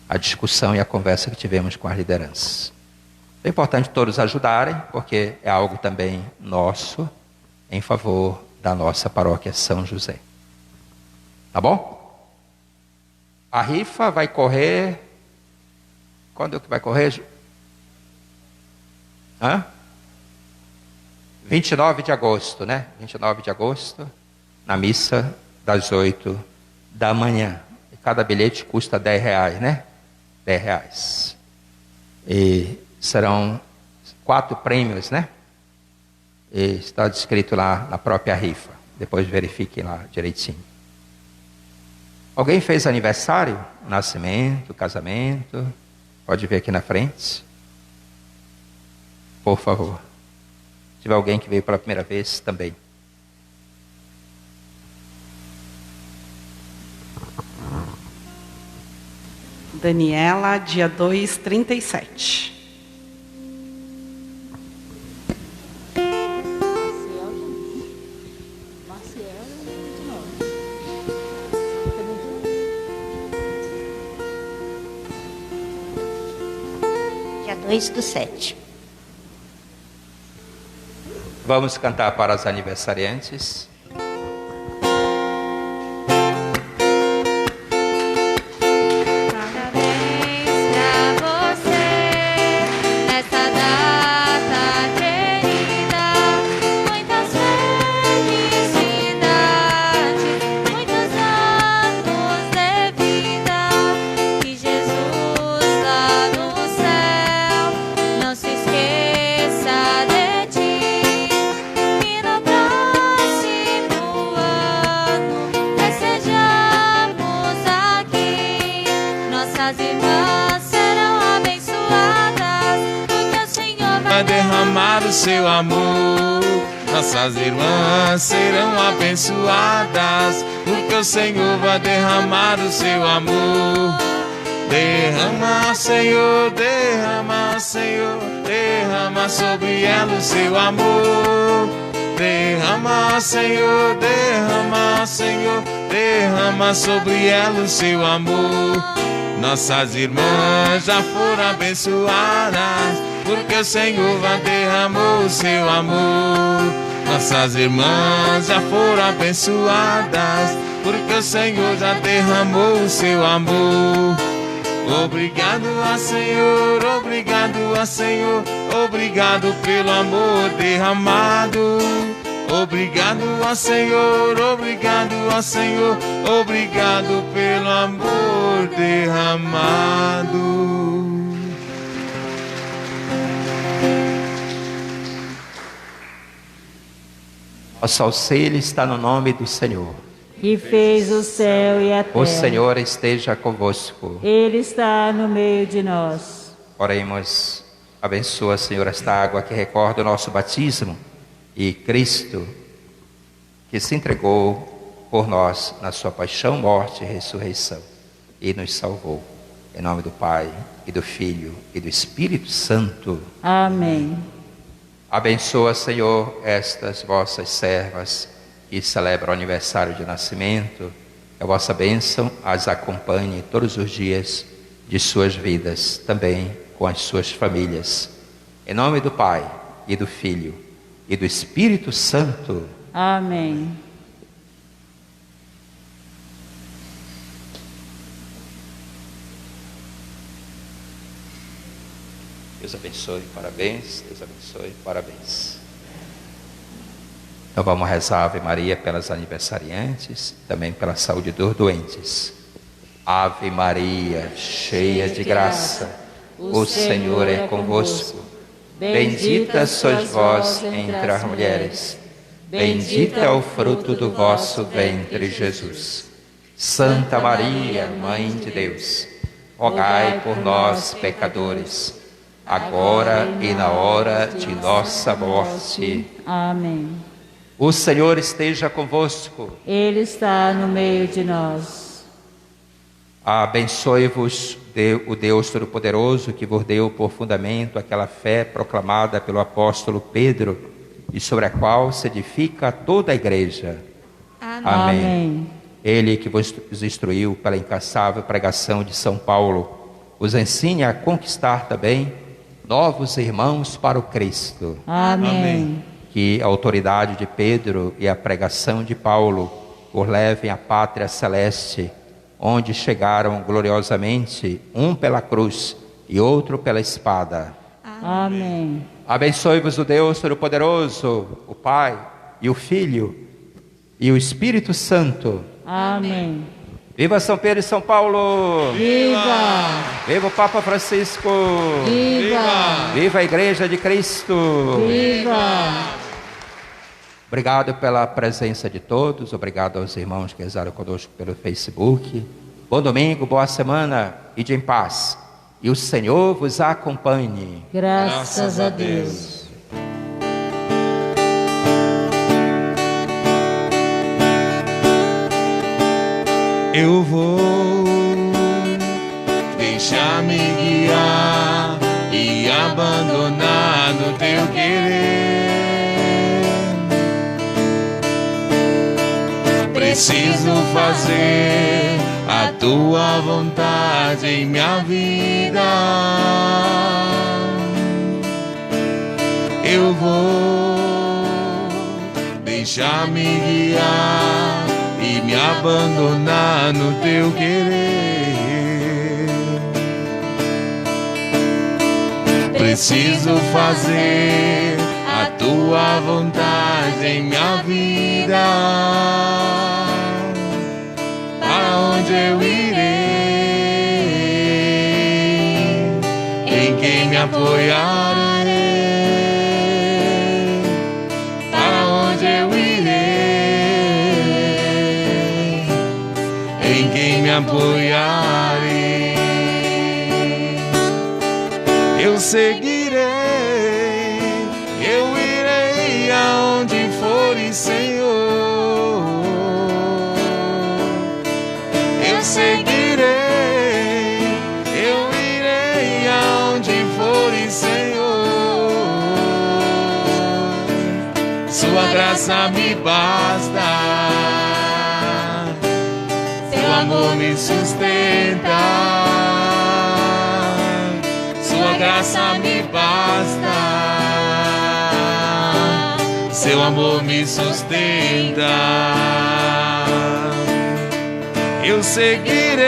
a discussão e a conversa que tivemos com as lideranças. É importante todos ajudarem, porque é algo também nosso, em favor da nossa paróquia São José. Tá bom? A rifa vai correr... Quando é que vai correr? 29 de agosto, né? 29 de agosto, na missa das 8 da manhã. E cada bilhete custa R$10, né? R$10. E serão 4 prêmios, né? E está descrito lá na própria rifa. Depois verifiquem lá direitinho. Alguém fez aniversário? Nascimento, casamento? Pode vir aqui na frente. Por favor. Se tiver alguém que veio pela primeira vez, também. Daniela, dia 2, 37. Dia 2/7. Vamos cantar para os aniversariantes. Derramar o seu amor, nossas irmãs serão abençoadas, porque o Senhor vai derramar o seu amor. Derrama, Senhor, derrama, Senhor, derrama sobre ela o seu amor. Derrama, Senhor, derrama, Senhor, derrama sobre ela o seu amor. Nossas irmãs já foram abençoadas, porque o Senhor vai derramar o seu amor. Nossas irmãs já foram abençoadas, porque o Senhor já derramou o seu amor. Obrigado a Senhor, obrigado a Senhor, obrigado pelo amor derramado. Obrigado a Senhor, obrigado a Senhor, obrigado pelo amor derramado. Nosso auxílio está no nome do Senhor. Que fez o céu e a terra. O Senhor esteja convosco. Ele está no meio de nós. Oremos. Abençoa, Senhor, esta água que recorda o nosso batismo e Cristo, que se entregou por nós na sua paixão, morte e ressurreição e nos salvou. Em nome do Pai, e do Filho, e do Espírito Santo. Amém. Abençoa, Senhor, estas vossas servas que celebram o aniversário de nascimento. Que a vossa bênção as acompanhe todos os dias de suas vidas, também com as suas famílias. Em nome do Pai, e do Filho, e do Espírito Santo. Amém. Deus abençoe, parabéns. Deus abençoe, parabéns. Então vamos rezar a Ave Maria pelas aniversariantes, também pela saúde dos doentes. Ave Maria, cheia de graça, o Senhor é convosco. Bendita sois vós entre as mulheres. Bendito é o fruto do vosso ventre, Jesus. Santa Maria, Mãe de Deus, rogai por nós, pecadores, agora e na hora de nossa morte. Amém. O Senhor esteja convosco. Ele está no meio de nós. Abençoe-vos o Deus Todo-Poderoso, que vos deu por fundamento aquela fé proclamada pelo apóstolo Pedro e sobre a qual se edifica toda a igreja. Amém. Amém. Ele que vos instruiu pela incansável pregação de São Paulo, os ensine a conquistar também novos irmãos para o Cristo. Amém. Que a autoridade de Pedro e a pregação de Paulo os levem à pátria celeste, onde chegaram gloriosamente, um pela cruz e outro pela espada. Amém. Abençoe-vos o Deus Todo-Poderoso, o Pai e o Filho e o Espírito Santo. Amém. Viva São Pedro e São Paulo! Viva! Viva o Papa Francisco! Viva! Viva a Igreja de Cristo! Viva! Obrigado pela presença de todos, obrigado aos irmãos que rezaram conosco pelo Facebook. Bom domingo, boa semana e de em paz. E o Senhor vos acompanhe. Graças a Deus. Eu vou Preciso fazer a tua vontade em minha vida. Eu vou deixar-me guiar e me abandonar no teu querer. Preciso fazer a tua vontade em minha vida. Para onde eu irei? Em quem me apoiarei? Para onde eu irei? Em quem me apoiarei? Eu seguirei, eu irei aonde fores, Senhor. Eu seguirei, eu irei aonde fores, Senhor. Sua graça me basta, seu amor me sustenta. Sua graça me basta, seu amor me sustenta. Eu seguirei,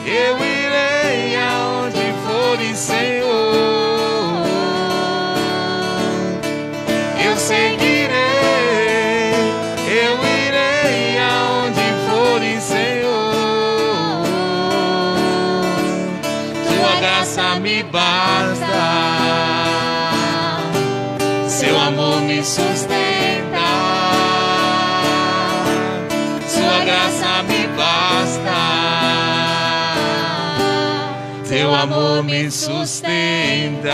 eu irei aonde fores, Senhor. Eu seguirei, eu irei aonde fores, Senhor. Tua graça me basta, seu amor me sustenta. Sua graça me basta, seu amor me sustenta.